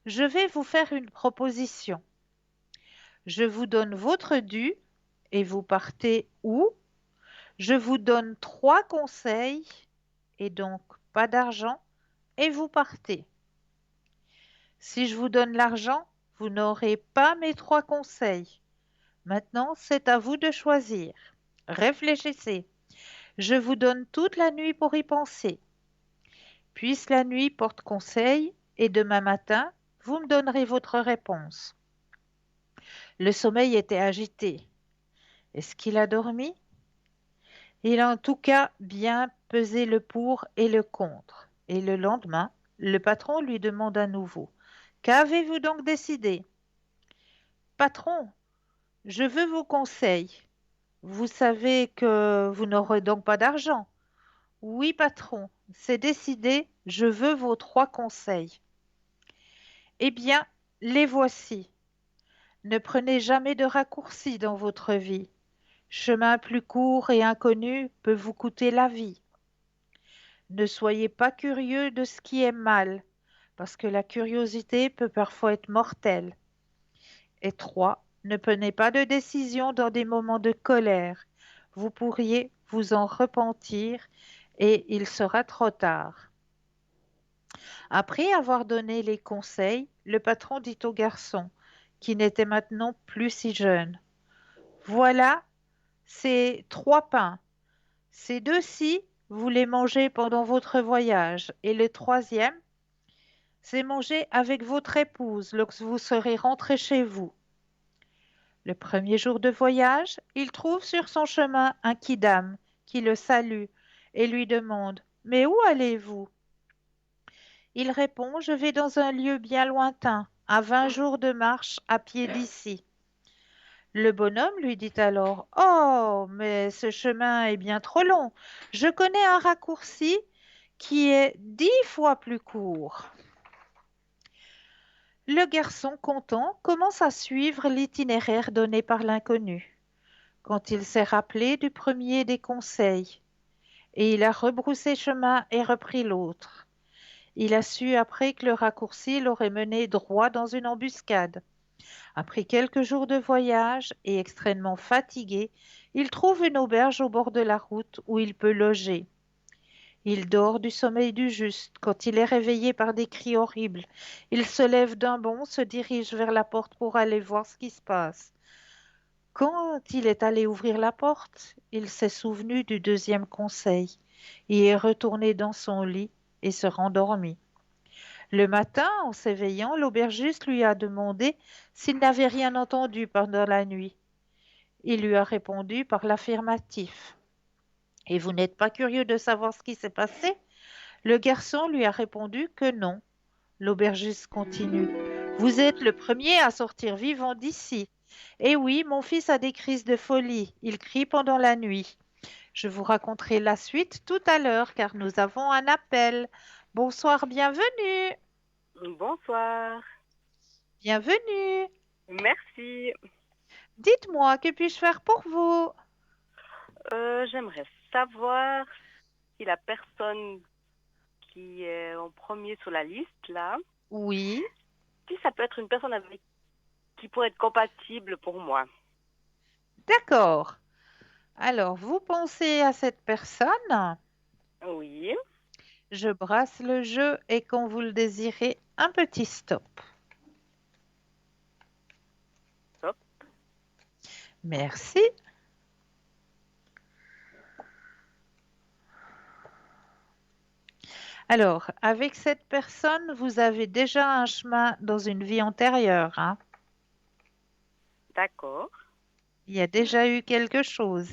je vais vous faire une proposition. Je vous donne votre dû et vous partez où? Je vous donne 3 conseils et donc pas d'argent et vous partez. Si je vous donne l'argent, vous n'aurez pas mes 3 conseils. Maintenant, c'est à vous de choisir. Réfléchissez. Je vous donne toute la nuit pour y penser. Puisse la nuit porte conseil et demain matin, vous me donnerez votre réponse. Le sommeil était agité. Est-ce qu'il a dormi? Il a en tout cas bien pesé le pour et le contre. Et le lendemain, le patron lui demande à nouveau, qu'avez-vous donc décidé? Patron, je veux vos conseils. Vous savez que vous n'aurez donc pas d'argent. Oui, patron, c'est décidé, je veux vos 3 conseils. Eh bien, les voici. Ne prenez jamais de raccourcis dans votre vie. Chemin plus court et inconnu peut vous coûter la vie. Ne soyez pas curieux de ce qui est mal, parce que la curiosité peut parfois être mortelle. Et 3, ne prenez pas de décision dans des moments de colère. Vous pourriez vous en repentir et il sera trop tard. Après avoir donné les conseils, le patron dit au garçon, qui n'était maintenant plus si jeune, voilà ces 3 pains. Ces 2-ci, vous les mangez pendant votre voyage. Et le troisième, c'est manger avec votre épouse lorsque vous serez rentré chez vous. Le premier jour de voyage, il trouve sur son chemin un quidam qui le salue et lui demande, mais où allez-vous? Il répond, je vais dans un lieu bien lointain, à 20 jours de marche à pied d'ici. Le bonhomme lui dit alors, oh, mais ce chemin est bien trop long. Je connais un raccourci qui est 10 fois plus court. Le garçon, content, commence à suivre l'itinéraire donné par l'inconnu. Quand il s'est rappelé du premier des conseils, et il a rebroussé chemin et repris l'autre. Il a su après que le raccourci l'aurait mené droit dans une embuscade. Après quelques jours de voyage et extrêmement fatigué, il trouve une auberge au bord de la route où il peut loger. Il dort du sommeil du juste quand il est réveillé par des cris horribles. Il se lève d'un bond, se dirige vers la porte pour aller voir ce qui se passe. Quand il est allé ouvrir la porte, il s'est souvenu du deuxième conseil. Il est retourné dans son lit et se rendormit. Le matin, en s'éveillant, l'aubergiste lui a demandé s'il n'avait rien entendu pendant la nuit. Il lui a répondu par l'affirmatif. Et vous n'êtes pas curieux de savoir ce qui s'est passé? Le garçon lui a répondu que non. L'aubergiste continue. Vous êtes le premier à sortir vivant d'ici. Eh oui, mon fils a des crises de folie. Il crie pendant la nuit. Je vous raconterai la suite tout à l'heure car nous avons un appel. Bonsoir, bienvenue. Bonsoir. Bienvenue. Merci. Dites-moi, que puis-je faire pour vous? J'aimerais savoir si la personne qui est en premier sur la liste, là, Oui, si ça peut être une personne avec qui pourrait être compatible pour moi. d'accord. Alors, vous pensez à cette personne? Oui. Je brasse le jeu et quand vous le désirez, un petit stop. Stop. Merci. Alors, avec cette personne, vous avez déjà un chemin dans une vie antérieure, hein? D'accord. Il y a déjà eu quelque chose.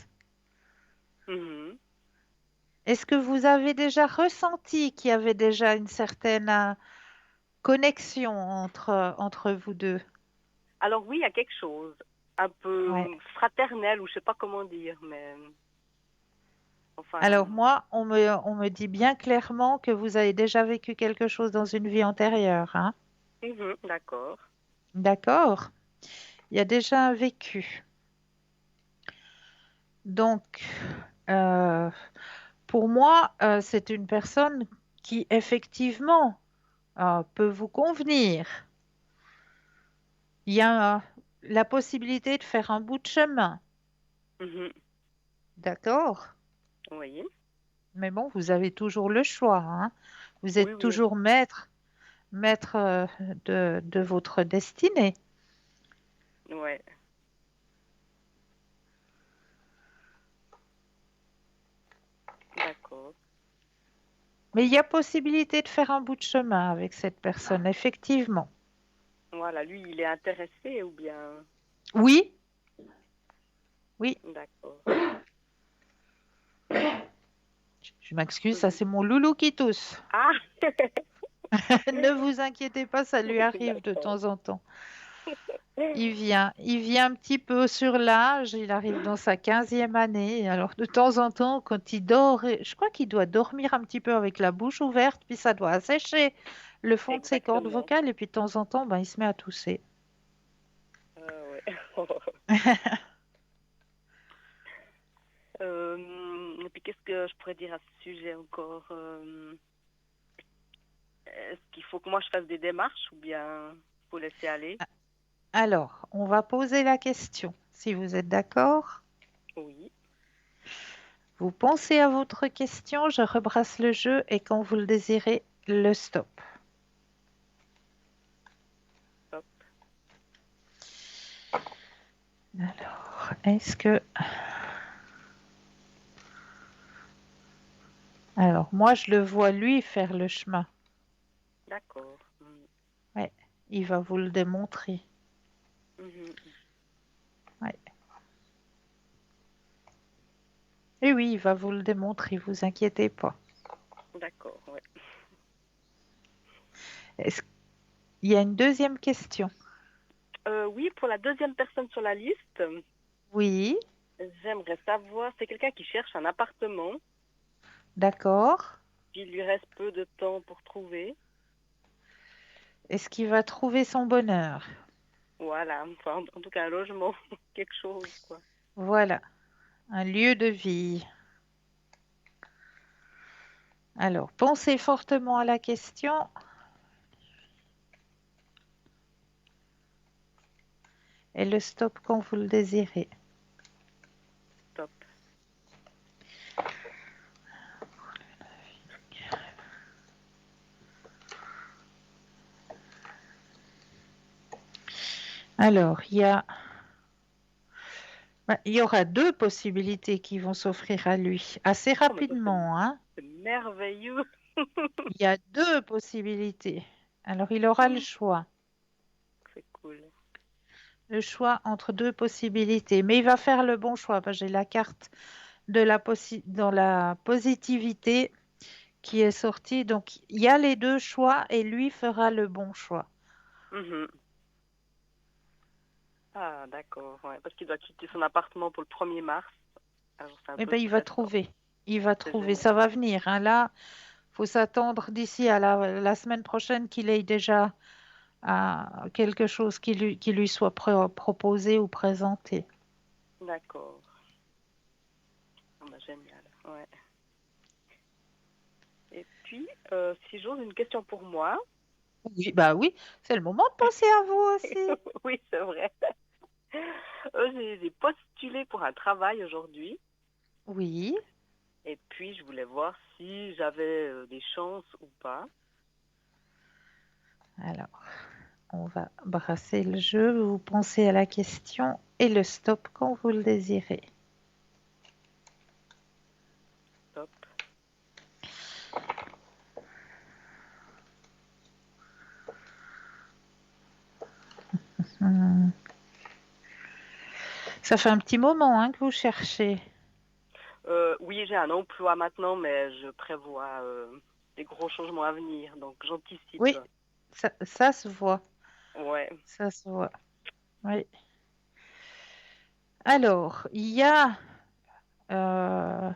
Mhm. Est-ce que vous avez déjà ressenti qu'il y avait déjà une certaine connexion entre vous deux? Alors oui, il y a quelque chose. Un peu Ouais. fraternel ou je sais pas comment dire, mais... Alors Enfin, moi, on me dit bien clairement que vous avez déjà vécu quelque chose dans une vie antérieure, hein. d'accord. D'accord? Il y a déjà un vécu. Donc, euh, pour moi, c'est une personne qui effectivement peut vous convenir. Il y a la possibilité de faire un bout de chemin, Mhm. d'accord? Oui, Mais bon, vous avez toujours le choix, hein. Vous oui, êtes oui, toujours maître de votre destinée. ouais, d'accord. Mais il y a possibilité de faire un bout de chemin avec cette personne, effectivement. Voilà, lui, il est intéressé ou bien... Oui, oui, D'accord. je m'excuse, ça Mhm. c'est mon loulou qui tousse. Ah, Ne vous inquiétez pas, ça lui arrive de d'accord. temps en temps. Il vient un petit peu sur l'âge, il arrive dans sa 15e année. Alors de temps en temps, quand il dort, je crois qu'il doit dormir un petit peu avec la bouche ouverte, puis ça doit assécher le fond de ses cordes Exactement. vocales, et puis de temps en temps, ben, il se met à tousser. Ouais. Et puis, qu'est-ce que je pourrais dire à ce sujet encore? Est-ce qu'il faut que moi je fasse des démarches ou bien faut laisser aller? Alors, on va poser la question, si vous êtes d'accord. Oui, Vous pensez à votre question, je rebrasse le jeu et quand vous le désirez, le stop. top. Alors, est-ce que... Alors, moi, je le vois lui faire le chemin. D'accord. Ouais, il va vous le démontrer. Mhm. Ouais. Et oui, il va vous le démontrer, vous inquiétez pas. D'accord, ouais. Est-ce qu'il y a une deuxième question? Oui, pour la deuxième personne sur la liste, Oui, j'aimerais savoir, c'est quelqu'un qui cherche un appartement, d'accord. puis il lui reste peu de temps pour trouver. Est-ce qu'il va trouver son bonheur? Voilà, enfin, en tout cas un logement, quelque chose, quoi. Voilà, un lieu de vie. Alors, pensez fortement à la question et le stop quand vous le désirez. Top. Alors, il y aura deux possibilités qui vont s'offrir à lui assez Oh, mais ça, rapidement, hein. c'est merveilleux. Il y a deux possibilités. Alors, il aura le choix. C'est cool. Le choix entre deux possibilités. Mais il va faire le bon choix, parce que j'ai la carte dans la positivité qui est sortie. Donc, il y a les deux choix et lui fera le bon choix. Mhm. Ah, d'accord, ouais, parce qu'il doit quitter son appartement pour le 1er mars. Alors, c'est un Eh peu bien, il va stressant. trouver. Il va C'est trouver. Ça génial. va venir, hein. Là, faut s'attendre d'ici à la semaine prochaine qu'il ait déjà quelque chose qui lui soit proposé ou présenté. D'accord. Ah, bah, génial, ouais. Et puis, si j'ose, une question pour moi. Oui, bah oui, c'est le moment de penser à vous aussi. Oui, c'est vrai. J'ai postulé pour un travail aujourd'hui. Oui, Et puis, je voulais voir si j'avais des chances ou pas. alors, on va brasser le jeu. Vous pensez à la question et le stop quand vous le désirez. Top. Hmm. Ça fait un petit moment hein, que vous cherchez. Oui, j'ai un emploi maintenant, mais je prévois des gros changements à venir. Donc, j'anticipe. Oui, ça se voit. Ouais. Ça se voit. Oui. Alors, il y a euh,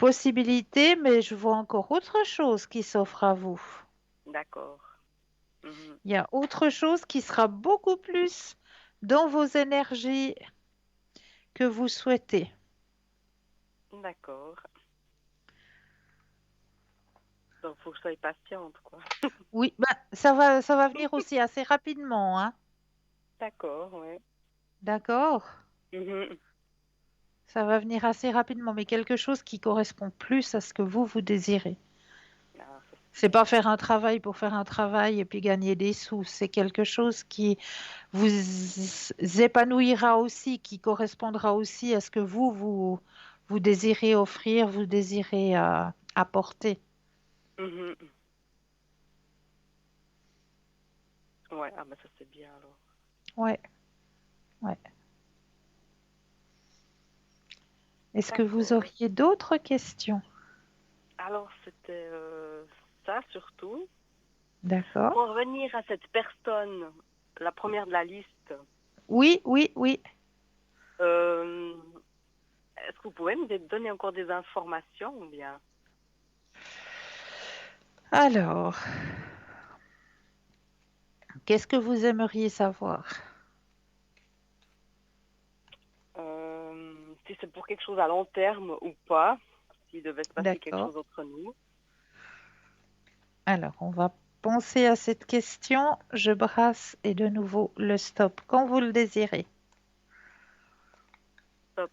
possibilité, mais je vois encore autre chose qui s'offre à vous. D'accord. Mhm. Il y a autre chose qui sera beaucoup plus dans vos énergies que vous souhaitez. D'accord. Donc, faut que je sois patiente, quoi. Oui, ben, ça va venir aussi assez rapidement, hein. D'accord, ouais. D'accord? Mhm. Ça va venir assez rapidement, mais quelque chose qui correspond plus à ce que vous désirez. Ah, ça, C'est pas faire un travail pour faire un travail et puis gagner des sous. C'est quelque chose qui vous épanouira aussi, qui correspondra aussi à ce que vous désirez offrir, vous désirez apporter. mhm. Ouais, ah, mais ça, c'est bien, alors. Ouais, ouais. Est-ce que vous D'accord. auriez d'autres questions? Alors, c'était ça, surtout. D'accord. Pour revenir à cette personne, la première de la liste, Oui, oui, oui. euh, est-ce que vous pouvez me donner encore des informations ou bien? Alors, qu'est-ce que vous aimeriez savoir? Si c'est pour quelque chose à long terme ou pas, s'il devait se passer quelque D'accord. chose entre nous. Alors, on va penser à cette question. Je brasse et de nouveau le stop quand vous le désirez. Top.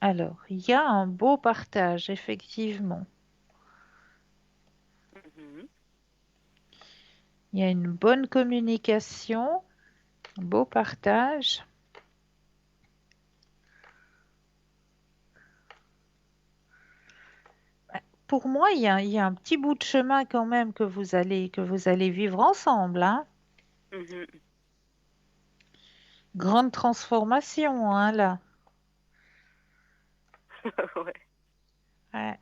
Alors, il y a un beau partage, effectivement. Mhm. Il y a une bonne communication, un beau partage. Pour moi, il y a un petit bout de chemin quand même que vous allez vivre ensemble, hein. Mhm. Grande transformation, hein, là. Ouais. Ouais.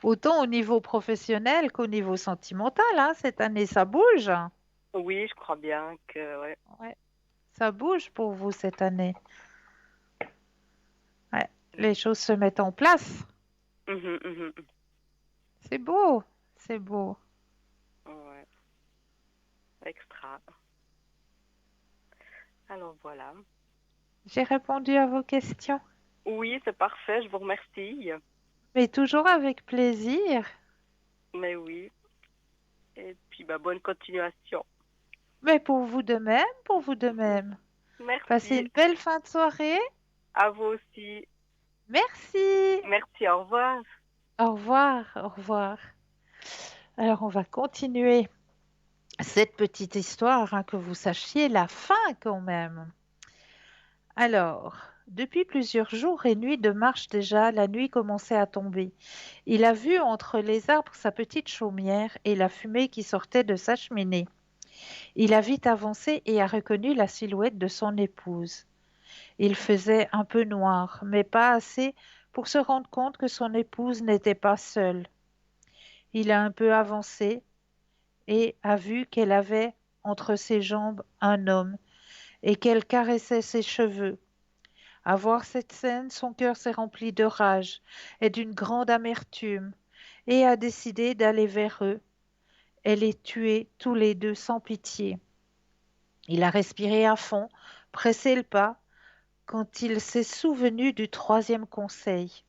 Autant au niveau professionnel qu'au niveau sentimental, hein. Cette année, ça bouge. Oui, je crois bien que ouais. Ouais, ça bouge pour vous cette année. Ouais, les choses se mettent en place. Mhm, mhm. C'est beau, c'est beau. Ouais. Extra. Alors voilà. J'ai répondu à vos questions, Oui, c'est parfait, je vous remercie. mais toujours avec plaisir. Mais oui. Et puis bah bonne continuation. Mais pour vous de même, pour vous de même. Passez Merci. une belle fin de soirée. À vous aussi. Merci. Merci, au revoir. Au revoir, au revoir. Alors, on va continuer cette petite histoire, hein, que vous sachiez la fin quand même. Alors, depuis plusieurs jours et nuits de marche déjà, la nuit commençait à tomber. Il a vu entre les arbres sa petite chaumière et la fumée qui sortait de sa cheminée. Il a vite avancé et a reconnu la silhouette de son épouse. Il faisait un peu noir, mais pas assez pour se rendre compte que son épouse n'était pas seule. Il a un peu avancé et a vu qu'elle avait entre ses jambes un homme et qu'elle caressait ses cheveux. À voir cette scène, son cœur s'est rempli de rage et d'une grande amertume, et a décidé d'aller vers eux et les tuer tous les deux sans pitié. Il a respiré à fond, pressé le pas, quand il s'est souvenu du troisième conseil.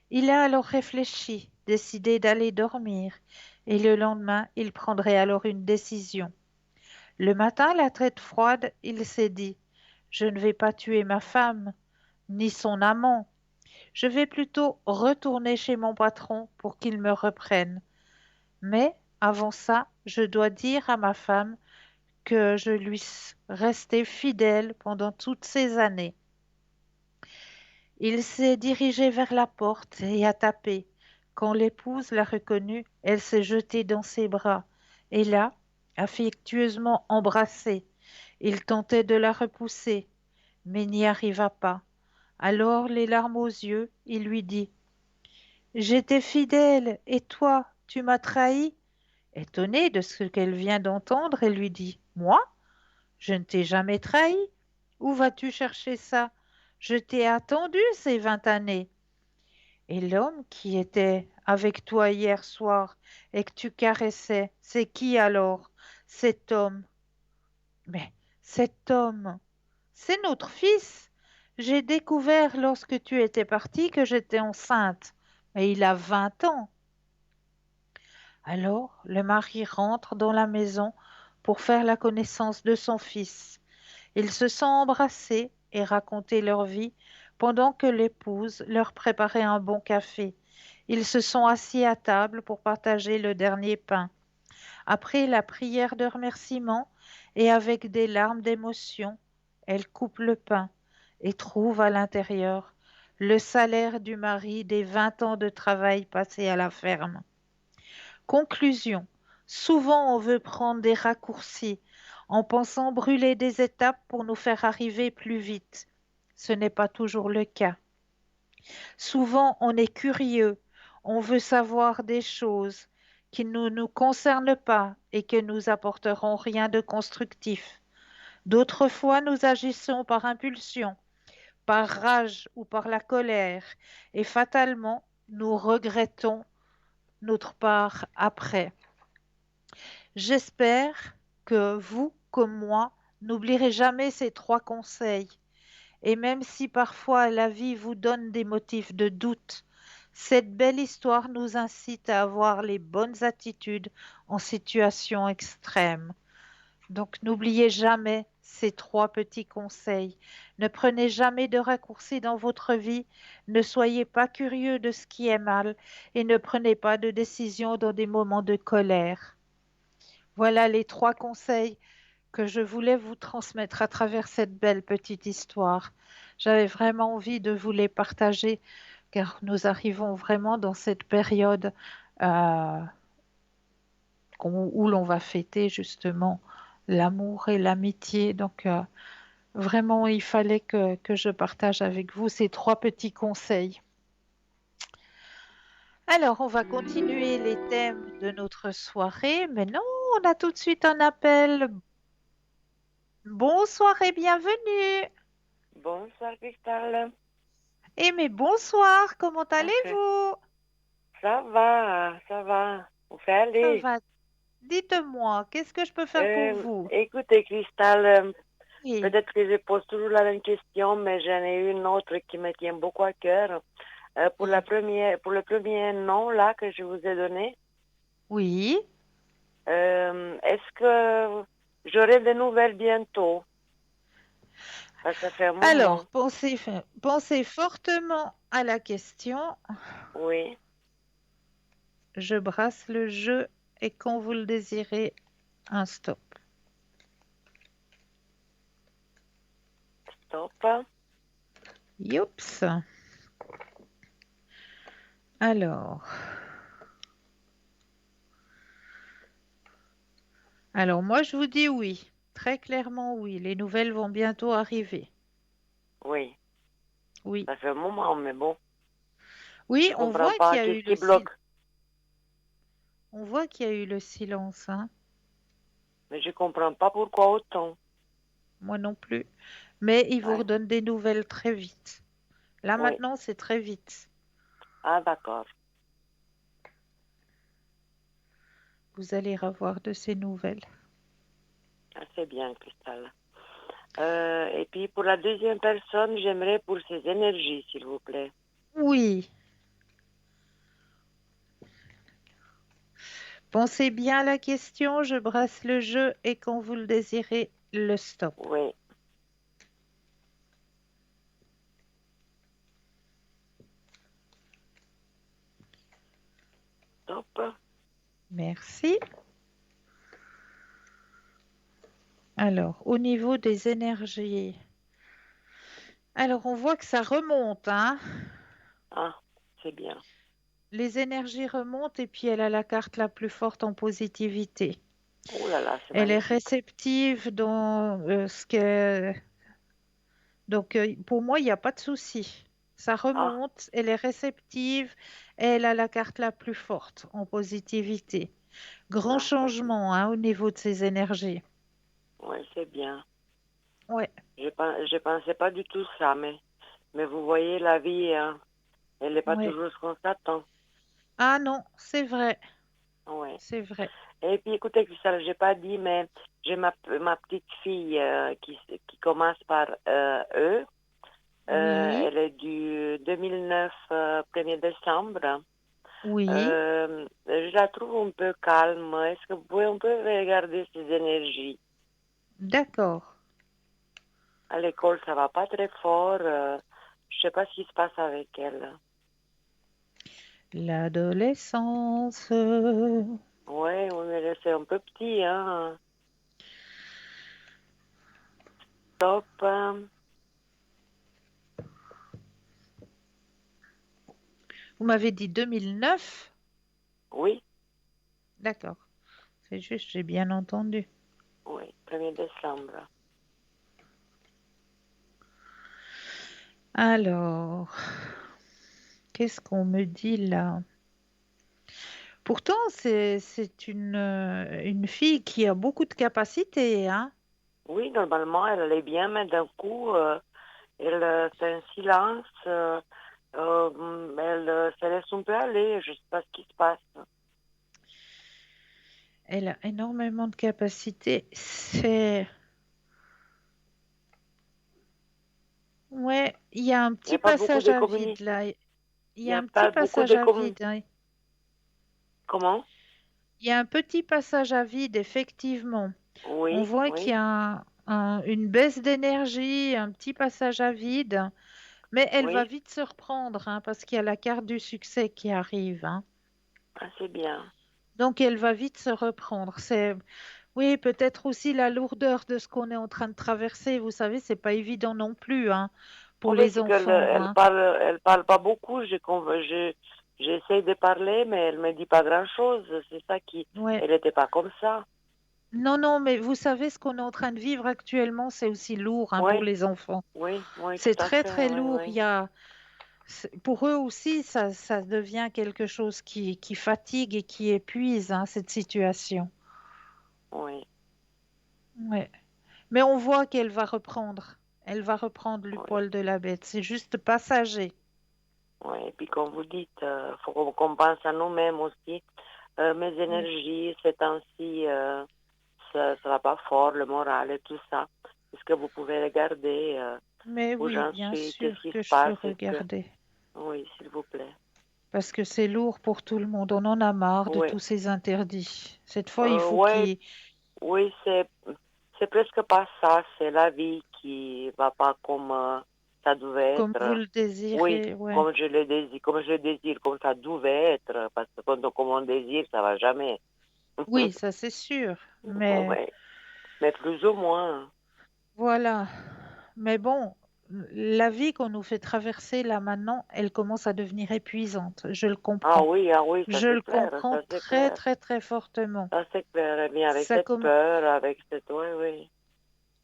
Il a alors réfléchi, décidé d'aller dormir, et le lendemain il prendrait alors une décision. Le matin, la tête froide, il s'est dit: je ne vais pas tuer ma femme, ni son amant. Je vais plutôt retourner chez mon patron pour qu'il me reprenne. Mais avant ça, je dois dire à ma femme que je lui restais fidèle pendant toutes ces années. Il s'est dirigé vers la porte et a tapé. Quand l'épouse l'a reconnu, elle s'est jetée dans ses bras et l'a affectueusement embrassée. Il tentait de la repousser, mais n'y arriva pas. Alors, les larmes aux yeux, il lui dit: j'étais fidèle, et toi, tu m'as trahi? Étonnée de ce qu'elle vient d'entendre, elle lui dit: Moi? Je ne t'ai jamais trahi. Où vas-tu chercher ça? Je t'ai attendu ces 20 années. Et l'homme qui était avec toi hier soir et que tu caressais, c'est qui alors? Cet homme. Mais cet homme, c'est notre fils. J'ai découvert lorsque tu étais parti que j'étais enceinte. Mais il a 20 ans. Alors le mari rentre dans la maison pour faire la connaissance de son fils. Ils se sont embrassés et raconté leur vie pendant que l'épouse leur préparait un bon café. Ils se sont assis à table pour partager le dernier pain. Après la prière de remerciement et avec des larmes d'émotion, elle coupe le pain et trouve à l'intérieur le salaire du mari des 20 ans de travail passés à la ferme. Conclusion. Souvent on veut prendre des raccourcis en pensant brûler des étapes pour nous faire arriver plus vite. Ce n'est pas toujours le cas. Souvent on est curieux, on veut savoir des choses qui ne nous concernent pas et que nous apporteront rien de constructif. D'autres fois nous agissons par impulsion, par rage ou par la colère et fatalement nous regrettons notre part après. J'espère que vous, comme moi, n'oublierez jamais ces 3 conseils. Et même si parfois la vie vous donne des motifs de doute, cette belle histoire nous incite à avoir les bonnes attitudes en situation extrême. Donc n'oubliez jamais ces 3 petits conseils. Ne prenez jamais de raccourcis dans votre vie, ne soyez pas curieux de ce qui est mal et ne prenez pas de décisions dans des moments de colère. Voilà les 3 conseils que je voulais vous transmettre à travers cette belle petite histoire. J'avais vraiment envie de vous les partager car nous arrivons vraiment dans cette période euh, où l'on va fêter justement l'amour et l'amitié. Donc vraiment, il fallait que je partage avec vous ces 3 petits conseils. Alors, on va continuer les thèmes de notre soirée, mais non, on a tout de suite un appel. Bonsoir et bienvenue. Bonsoir, Cristal. Eh mais bonsoir, comment allez-vous? Ça va, ça va. On fait Ça aller. va. Dites-moi, qu'est-ce que je peux faire pour vous? Écoutez, Cristal, Oui, peut-être que je pose toujours la même question, mais j'en ai une autre qui me tient beaucoup à cœur. Pour le premier nom là que je vous ai donné, oui. est-ce que j'aurai des nouvelles bientôt? Parce que ça fait un moment. Alors, pensez fortement à la question. Oui, Je brasse le jeu et quand vous le désirez, un stop. stop. Youps. Alors. Alors, moi, je vous dis oui. Très clairement, oui. Les nouvelles vont bientôt arriver. Oui, Oui. ça fait un moment, mais bon, Oui, je on comprends voit qu'il pas y a eu qu'est-ce qui le bloque. on voit qu'il y a eu le silence, hein. Mais je comprends pas pourquoi autant. Moi non plus. Mais ils vous Ouais. redonnent des nouvelles très vite. Là, Oui. maintenant, c'est très vite. Ah, d'accord. Vous allez revoir de ces nouvelles. Ah, c'est bien, Cristal. Et puis pour la deuxième personne, j'aimerais pour ses énergies, s'il vous plaît. Oui. Pensez bien à la question, je brasse le jeu et quand vous le désirez, le stop. Oui. Stop. Merci. Alors, au niveau des énergies, alors on voit que ça remonte, hein. Ah, c'est bien. Les énergies remontent et puis elle a la carte la plus forte en positivité. Oh là là, c'est Elle est magnifique. réceptive dans ce que... Donc, pour moi, il n'y a pas de souci. Ça remonte, elle est réceptive et elle a la carte la plus forte en positivité. Grand Non, c'est bien. changement hein, au niveau de ses énergies. Oui, c'est bien. Ouais, Je pensais pas du tout ça, mais vous voyez, la vie, hein, elle n'est pas ouais. toujours ce qu'on s'attend. Ah non, c'est vrai, Ouais. c'est vrai. Et puis, écoutez, Christelle, j'ai pas dit, mais j'ai ma petite fille qui commence par E. Oui, Elle est du 2009, 1er décembre. oui, Je la trouve un peu calme. Est-ce que vous pouvez un peu regarder ses énergies? d'accord. À l'école, ça va pas très fort. Je sais pas ce qui se passe avec elle. L'adolescence. Ouais, oui, mais c'est un peu petit, hein. Top. Vous m'avez dit 2009? Oui, D'accord. C'est juste, j'ai bien entendu. oui, 1er décembre. Alors, qu'est-ce qu'on me dit là? Pourtant, c'est une fille qui a beaucoup de capacités, hein? Oui, normalement, elle allait bien, mais d'un coup, elle fait un silence. Elle se laisse un peu aller. Je sais pas ce qui se passe. Elle a énormément de capacités. C'est... Ouais, il y a un Il n'y petit a pas beaucoup passage de à vide communication. là. Il Il y n'y a a un petit pas beaucoup passage de à vide, hein. Comment? Il y a un petit passage à vide, effectivement. On Oui, voit qu'il y oui, a une baisse d'énergie, un petit passage à vide, mais elle va oui. vite se reprendre, hein, parce qu'il y a la carte du succès qui arrive, hein. Ah, c'est bien. Donc elle va vite se reprendre. Oui, peut-être aussi la lourdeur de ce qu'on est en train de traverser. Vous savez, c'est pas évident non plus, hein, pour Oui, les c'est qu'elle enfants, hein. elle parle pas beaucoup. J'essaie de parler, mais elle me dit pas grand-chose. C'est ça qui, Ouais. elle n'était pas comme ça. Non, non, mais vous savez, ce qu'on est en train de vivre actuellement, c'est aussi lourd, hein, pour Oui, les enfants. oui, oui, C'est tout à très, fait. très Oui, lourd. oui, Pour eux aussi, ça devient quelque chose qui fatigue et qui épuise, hein, cette situation. oui, Ouais. Mais on voit qu'elle va reprendre. Elle va reprendre le oui, poil de la bête. C'est juste passager. oui. Et puis, comme vous dites, faut qu'on pense à nous-mêmes aussi. Mes Oui. énergies, ces temps-ci, ça va pas fort, le moral et tout ça. Est-ce que vous pouvez regarder Mais où oui, j'en bien suis? Qu'est-ce sûr qui que se je peux passe? Est-ce que... regarder. Oui, s'il vous plaît. Parce que c'est lourd pour tout le monde. On en a marre de Oui. tous ces interdits. Cette fois, il faut Ouais, qu'ils, oui, c'est presque pas ça. C'est la vie qui va pas comme ça devait comme vous être. le Oui, désirez, ouais. comme je le désire, comme ça devait être. Parce que quand on, comme on désire, ça va jamais. Oui, ça c'est sûr. Mais Ouais, mais plus ou moins. voilà. Mais bon, la vie qu'on nous fait traverser là maintenant, elle commence à devenir épuisante. Je le comprends. Ah oui, ça Je c'est le clair, comprends ça c'est très, clair. très, très fortement. Ça c'est clair. Et bien avec Ça, cette com- peur, avec cette... Oui, oui.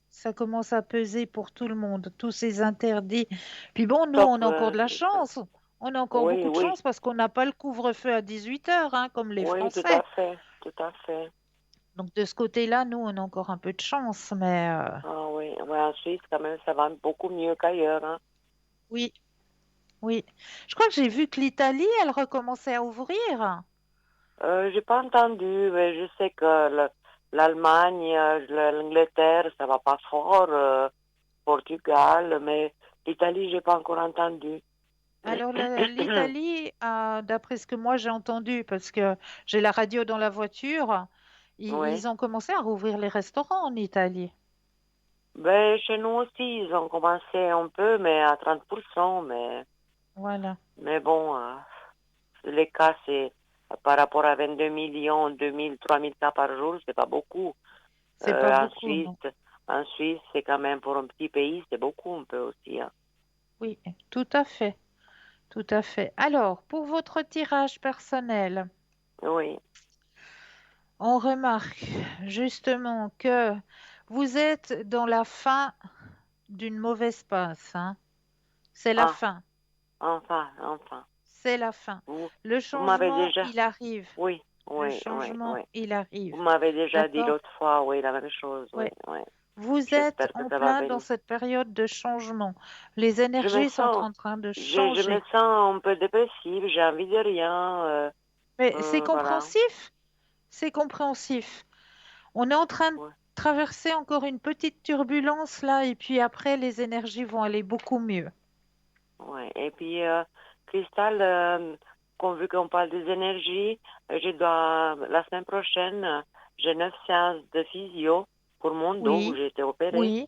Ça commence à peser pour tout le monde, tous ces interdits. Puis bon, nous, Stop, on a encore de la chance. On a encore oui, beaucoup de oui. chance parce qu'on n'a pas le couvre-feu à 18 heures, hein, comme les Oui, tout à Français. fait, tout à fait. Donc de ce côté-là, nous, on a encore un peu de chance. Mais Ah oui, ouais, en Suisse, quand même, ça va beaucoup mieux qu'ailleurs, hein. oui, oui. Je crois que j'ai vu que l'Italie, elle recommençait à ouvrir. J'ai pas entendu, mais je sais que l'Allemagne, l'Angleterre, ça va pas fort, Portugal, mais l'Italie, j'ai pas encore entendu. Alors l'Italie, d'après ce que moi j'ai entendu, parce que j'ai la radio dans la voiture, Oui. ils ont commencé à rouvrir les restaurants en Italie. Ben, chez nous aussi, ils ont commencé un peu, mais à 30%, Voilà, mais bon, les cas, c'est par rapport à 22 millions, 2000, 3000 cas par jour, c'est pas beaucoup. c'est pas En beaucoup, Suisse, non. c'est quand même pour un petit pays, c'est beaucoup un peu aussi, hein. Oui, tout à fait, tout à fait. Alors, pour votre tirage personnel, Oui. on remarque justement que vous êtes dans la fin d'une mauvaise passe, hein. C'est la Ah, fin, enfin, enfin. c'est la fin. Vous, Le vous m'avez changement, déjà, il arrive. oui, Le Oui, oui, changement, oui. il arrive. Vous m'avez déjà dit D'accord? l'autre fois, oui, la même chose, oui, Ouais. oui. Vous êtes J'espère que en ça va plein dans venir. cette période de changement. Les Je me énergies sont sens, en train de je me changer. sens un peu dépressive, j'ai envie de rien, Mais c'est voilà. compréhensif. C'est compréhensif. On est en train de Ouais, traverser encore une petite turbulence là, et puis après, les énergies vont aller beaucoup mieux. ouais. Et puis, Cristal, vu qu'on parle des énergies, la semaine prochaine, j'ai 9 séances de physio pour mon dos où Oui, j'ai été opérée. oui,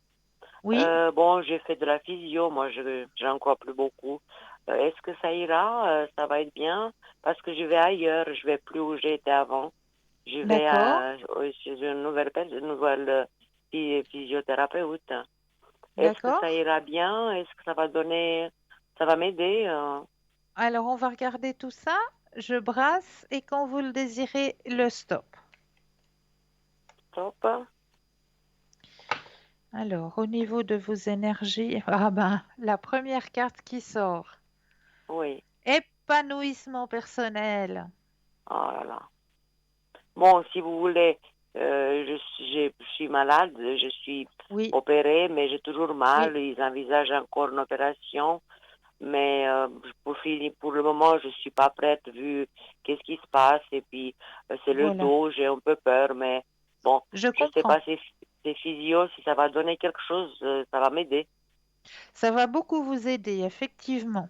oui. Bon, j'ai fait de la physio, moi, j'en crois plus beaucoup. Est-ce que ça ira? Ça va être bien? Parce que je vais ailleurs, je vais plus où j'ai été avant. Je vais D'accord, chez une nouvelle physiothérapeute. Est-ce que d'accord. ça ira bien? Est-ce que ça va m'aider? Alors, on va regarder tout ça. Je brasse et quand vous le désirez, le stop. Top. Alors, au niveau de vos énergies, ah ben, la première carte qui sort, Oui. épanouissement personnel. Oh là là. Bon, si vous voulez, je suis malade, je suis Oui, opérée, mais j'ai toujours oui, mal. Ils envisagent encore une opération. Mais pour le moment, je suis pas prête vu qu'est-ce qui se passe. Et puis, c'est le voilà. dos, j'ai un peu peur. Mais bon, Je je sais comprends. pas si c'est physio, si ça va donner quelque chose, ça va m'aider. Ça va beaucoup vous aider, effectivement.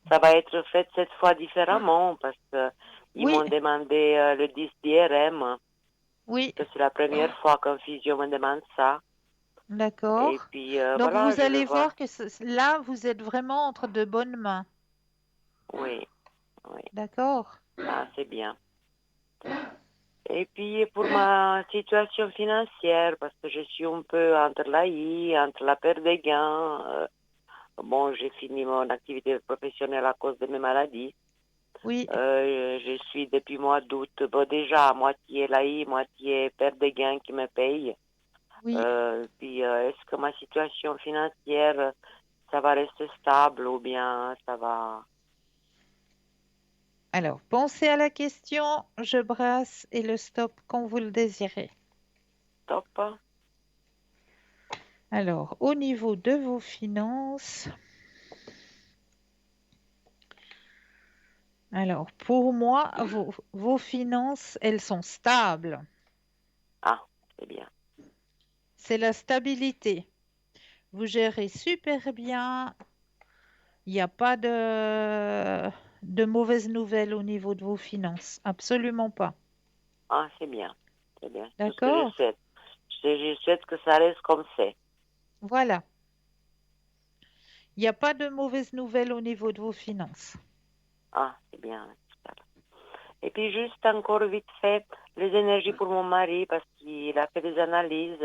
Ça va être fait cette fois différemment parce que ils Oui, m'ont demandé le 10 d'IRM, oui, que c'est la première fois qu'un physio me demande ça. Et d'accord. puis Donc, voilà, vous je vais allez voir. voir que là, vous êtes vraiment entre de bonnes mains. Oui, oui. D'accord? Ah, c'est bien. Et puis pour ma situation financière, parce que je suis un peu entre la I, entre la perte des gains. Bon, j'ai fini mon activité professionnelle à cause de mes maladies. Oui, Je suis depuis mois d'août, bon, déjà à moitié la I, moitié perte des gains qui me paye. oui. Puis est-ce que ma situation financière, ça va rester stable ou bien ça va Alors, pensez à la question, je brasse et le stop quand vous le désirez. top? Alors, au niveau de vos finances, alors pour moi, vos finances, elles sont stables. Ah, c'est bien. C'est la stabilité. Vous gérez super bien. Il n'y a pas de mauvaises nouvelles au niveau de vos finances. Absolument pas. Ah, c'est bien. C'est bien. Tout ce que je D'accord? souhaite. Je souhaite que ça reste comme c'est. Voilà. Il n'y a pas de mauvaises nouvelles au niveau de vos finances. Ah, c'est bien. Et puis juste encore vite fait, les énergies pour mon mari parce qu'il a fait des analyses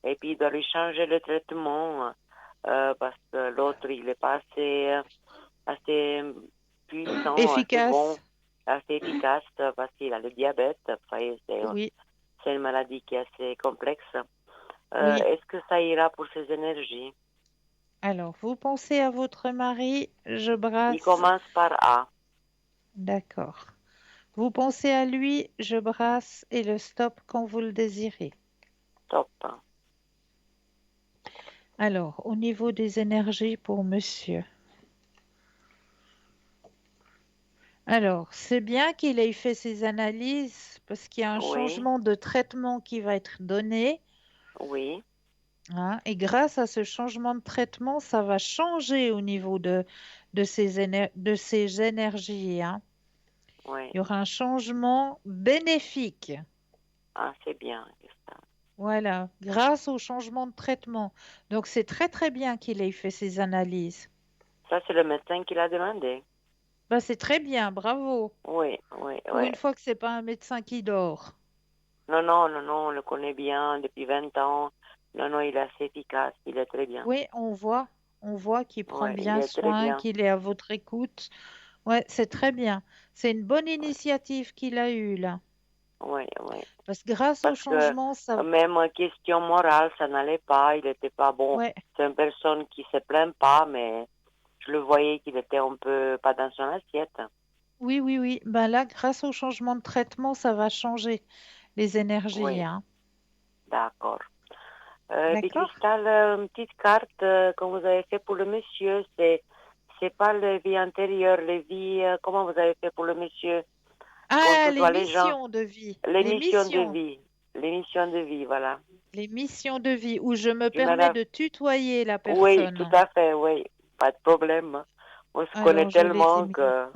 et puis il doit lui changer le traitement parce que l'autre il est pas assez puissant, assez bon, Efficace? assez efficace parce qu'il a le diabète. Enfin, Oui, c'est une maladie qui est assez complexe. oui. Est-ce que ça ira pour ces énergies? Alors, vous pensez à votre mari, je Il brasse. commence par A. D'accord. Vous pensez à lui, je brasse et le stop quand vous le désirez. Top. Alors, au niveau des énergies pour monsieur. Alors, c'est bien qu'il ait fait ses analyses parce qu'il y a un Oui, changement de traitement qui va être donné, oui, hein, et grâce à ce changement de traitement, ça va changer au niveau de ses énergies, hein. oui. Il y aura un changement bénéfique. Ah, c'est bien. Voilà, grâce au changement de traitement. Donc, c'est très très bien qu'il ait fait ses analyses. Ça, c'est le médecin qui l'a demandé. Ben, c'est très bien, bravo. Oui, oui, Pour oui. une fois que c'est pas un médecin qui dort. Non, non, non, non, on le connaît bien depuis 20 ans. Non, non, il est assez efficace, il est très bien. Oui, on voit qu'il prend Oui, il bien est très soin, bien. qu'il est à votre écoute. Ouais, c'est très bien. C'est une bonne initiative qu'il a eue là. Oui, oui. Parce que grâce au Parce que changement, ça... même question morale, ça n'allait pas, il n'était pas bon. Ouais, C'est une personne qui se plaint pas, mais je le voyais qu'il était un peu pas dans son assiette. Oui, oui, oui. Ben là, grâce au changement de traitement, ça va changer les énergies, Oui, hein. d'accord. Et puis D'accord? Cristal, une petite carte que vous avez fait pour le monsieur, c'est pas les vies antérieures, les vies, comment vous avez fait pour le monsieur? Qu'on Ah, les tutoie les gens. missions de vie. Les missions de vie, voilà. Les missions de vie où je me Je me permets ra- de tutoyer la Oui, tout personne. à fait, oui, pas de problème. On se connaît Alors, je les ai tellement mis. que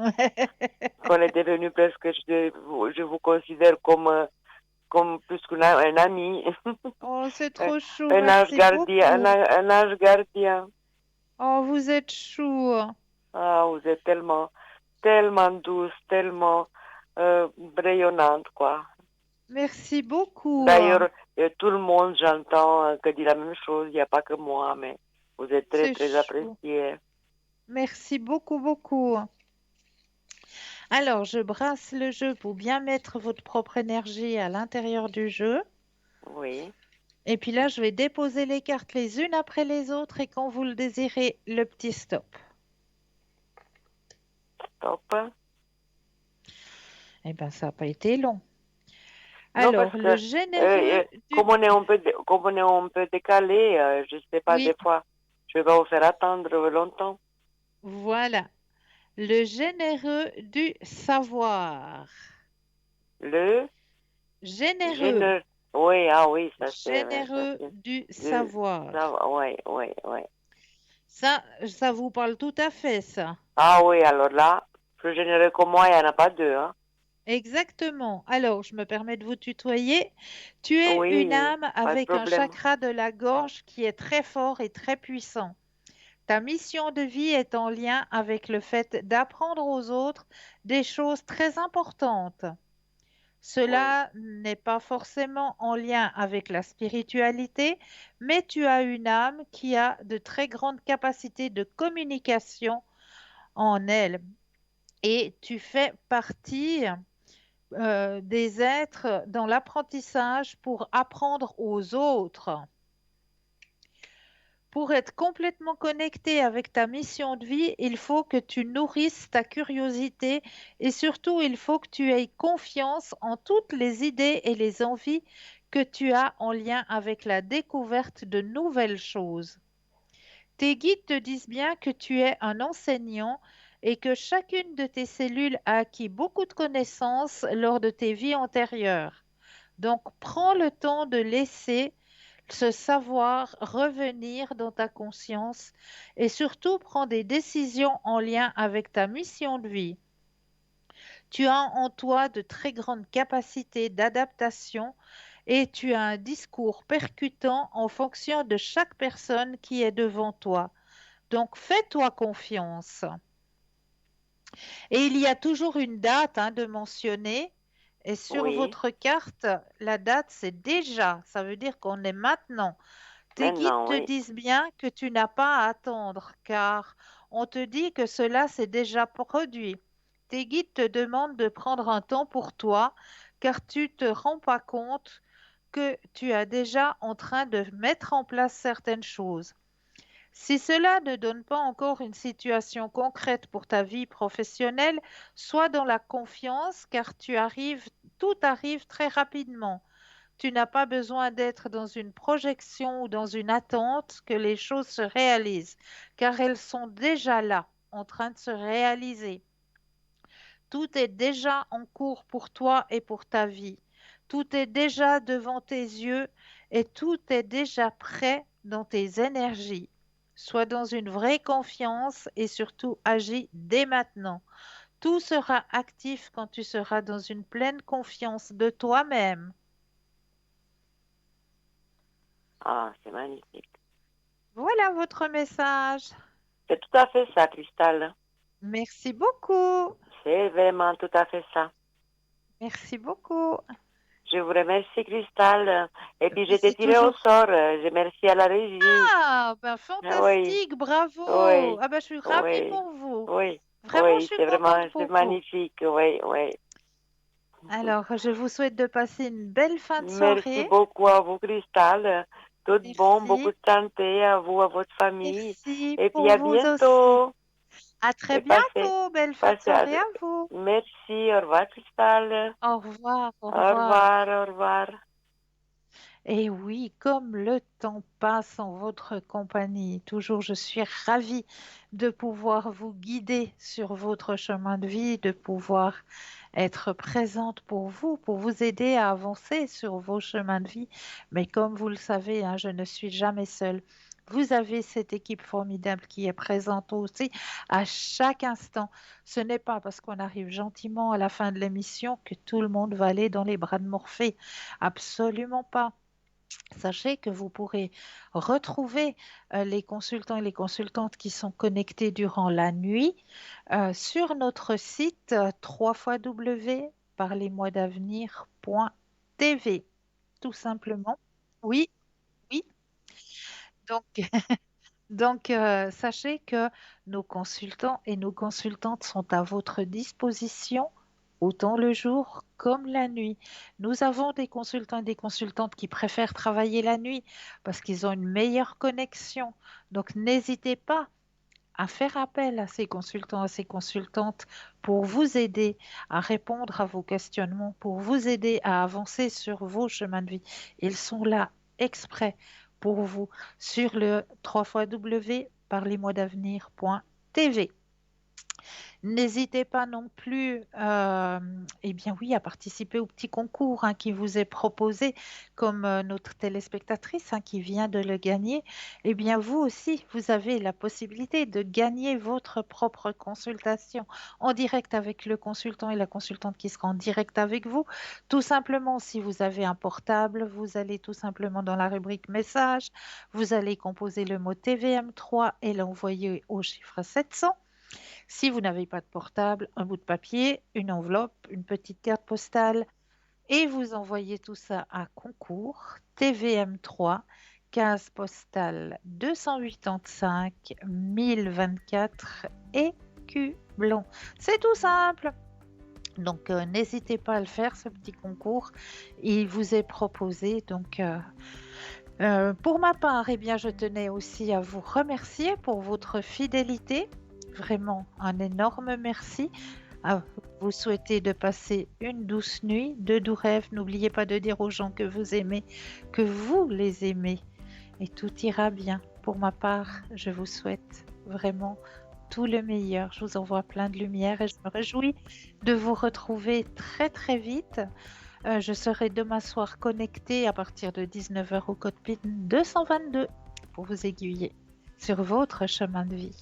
qu'on est devenu presque, je vous considère comme plus qu'un ami, Oh, c'est un trop chou, un ange merci gardien, beaucoup. un ange gardien. Oh, vous êtes chou. Ah, vous êtes tellement douce, tellement rayonnante, quoi. Merci beaucoup. D'ailleurs, tout le monde, j'entends, que dit la même chose. Il n'y a pas que moi, mais vous êtes très, C'est très chou. apprécié. Merci beaucoup, beaucoup. Alors, je brasse le jeu pour bien mettre votre propre énergie à l'intérieur du jeu. Oui, Et puis là, je vais déposer les cartes les unes après les autres et quand vous le désirez, le petit stop. top. Eh bien, ça n'a pas été long. Non, parce Alors, le que généreux du... comme on est un peu décalé, je ne sais pas, Oui, des fois, je vais pas vous faire attendre longtemps. voilà. Le généreux du savoir. Le Généreux. généreux. Oui, ah oui, ça Généreux c'est, du le- savoir. oui, oui, oui. Ça vous parle tout à fait, ça. Ah oui, alors là, plus généreux que moi, il n'y en a pas deux, hein. Exactement. Alors, je me permets de vous tutoyer. Tu es une Oui, âme pas de avec un problème. chakra de la gorge qui est très fort et très puissant. Ta mission de vie est en lien avec le fait d'apprendre aux autres des choses très importantes. Oui, Cela n'est pas forcément en lien avec la spiritualité, mais tu as une âme qui a de très grandes capacités de communication en elle. Et tu fais partie des êtres dans l'apprentissage pour apprendre aux autres. Pour être complètement connecté avec ta mission de vie, il faut que tu nourrisses ta curiosité et surtout, il faut que tu aies confiance en toutes les idées et les envies que tu as en lien avec la découverte de nouvelles choses. Tes guides te disent bien que tu es un enseignant et que chacune de tes cellules a acquis beaucoup de connaissances lors de tes vies antérieures. Donc, prends le temps de laisser ce savoir revenir dans ta conscience et surtout prends des décisions en lien avec ta mission de vie. Tu as en toi de très grandes capacités d'adaptation et tu as un discours percutant en fonction de chaque personne qui est devant toi. Donc, fais-toi confiance. Et il y a toujours une date de mentionner. Et sur oui, votre carte, la date, c'est déjà. Ça veut dire qu'on est maintenant. Tes guides maintenant, te oui. disent bien que tu n'as pas à attendre, car on te dit que cela s'est déjà produit. Tes guides te demandent de prendre un temps pour toi, car tu te rends pas compte que tu es déjà en train de mettre en place certaines choses. Si cela ne donne pas encore une situation concrète pour ta vie professionnelle, sois dans la confiance car tout arrive très rapidement. Tu n'as pas besoin d'être dans une projection ou dans une attente que les choses se réalisent, car elles sont déjà là, en train de se réaliser. Tout est déjà en cours pour toi et pour ta vie. Tout est déjà devant tes yeux et tout est déjà prêt dans tes énergies. Sois dans une vraie confiance et surtout agis dès maintenant. Tout sera actif quand tu seras dans une pleine confiance de toi-même. Ah, c'est magnifique. Voilà votre message. C'est tout à fait ça, Cristal. Merci beaucoup. C'est vraiment tout à fait ça. Merci beaucoup. Je vous remercie, Cristal. Et puis, je t'ai C'est tiré au toujours... sort. Je merci à la régie. Ah, ben Ah oui, fantastique, bravo. oui, Ah ben je suis ravie oui, pour vous. oui, Vraiment, je oui, suis c'est contente vraiment, c'est pour vous. magnifique. Oui, oui. Alors, je vous souhaite de passer une belle fin de Merci soirée. beaucoup à vous, Cristal. Tout bon, beaucoup Merci. de santé à vous, à votre famille. Merci Et puis, pour à vous aussi. bientôt. À très C'est parfait. bientôt. Belle fin de Passez à... soirée à vous. Merci, au revoir Cristal. Au revoir, au Au revoir. revoir, au revoir. Et oui, comme le temps passe en votre compagnie, toujours je suis ravie de pouvoir vous guider sur votre chemin de vie, de pouvoir être présente pour vous aider à avancer sur vos chemins de vie. Mais comme vous le savez, hein, je ne suis jamais seule. Vous avez cette équipe formidable qui est présente aussi à chaque instant. Ce n'est pas parce qu'on arrive gentiment à la fin de l'émission que tout le monde va aller dans les bras de Morphée. Absolument pas. Sachez que vous pourrez retrouver les consultants et les consultantes qui sont connectés durant la nuit sur notre site www.parlez-moi-d'avenir.tv. Tout simplement. Oui, oui. Donc, sachez que nos consultants et nos consultantes sont à votre disposition autant le jour comme la nuit. Nous avons des consultants et des consultantes qui préfèrent travailler la nuit parce qu'ils ont une meilleure connexion. Donc, n'hésitez pas à faire appel à ces consultants, à ces consultantes pour vous aider à répondre à vos questionnements, pour vous aider à avancer sur vos chemins de vie. Ils sont là exprès pour vous sur le www.parlez-moi-d'avenir.tv. N'hésitez pas non plus, eh bien oui, à participer au petit concours hein, qui vous est proposé, comme notre téléspectatrice hein, qui vient de le gagner. Eh bien vous aussi, vous avez la possibilité de gagner votre propre consultation en direct avec le consultant et la consultante qui sera en direct avec vous. Tout simplement, si vous avez un portable, vous allez tout simplement dans la rubrique message, vous allez composer le mot TVM3 et l'envoyer au chiffre 700. Si vous n'avez pas de portable, un bout de papier, une enveloppe, une petite carte postale et vous envoyez tout ça à concours TVM3, case postale 285 1024 Écublon. C'est tout simple. Donc n'hésitez pas à le faire, ce petit concours. Il vous est proposé. Donc pour ma part, eh bien, je tenais aussi à vous remercier pour votre fidélité. Vraiment un énorme merci. À vous souhaiter de passer une douce nuit, de doux rêves. N'oubliez pas de dire aux gens que vous aimez, que vous les aimez. Et tout ira bien. Pour ma part, je vous souhaite vraiment tout le meilleur. Je vous envoie plein de lumière et je me réjouis de vous retrouver très très vite. Je serai demain soir connectée à partir de 19h au code PIN 222 pour vous aiguiller sur votre chemin de vie.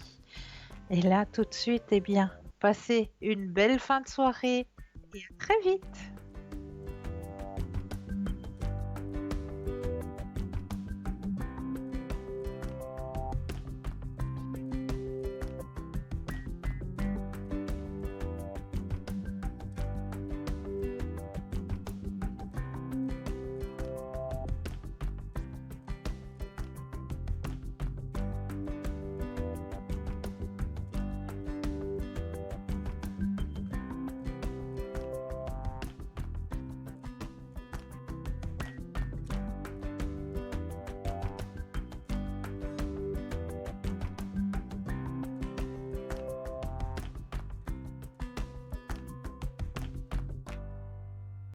Et là, tout de suite, eh bien, passez une belle fin de soirée et à très vite.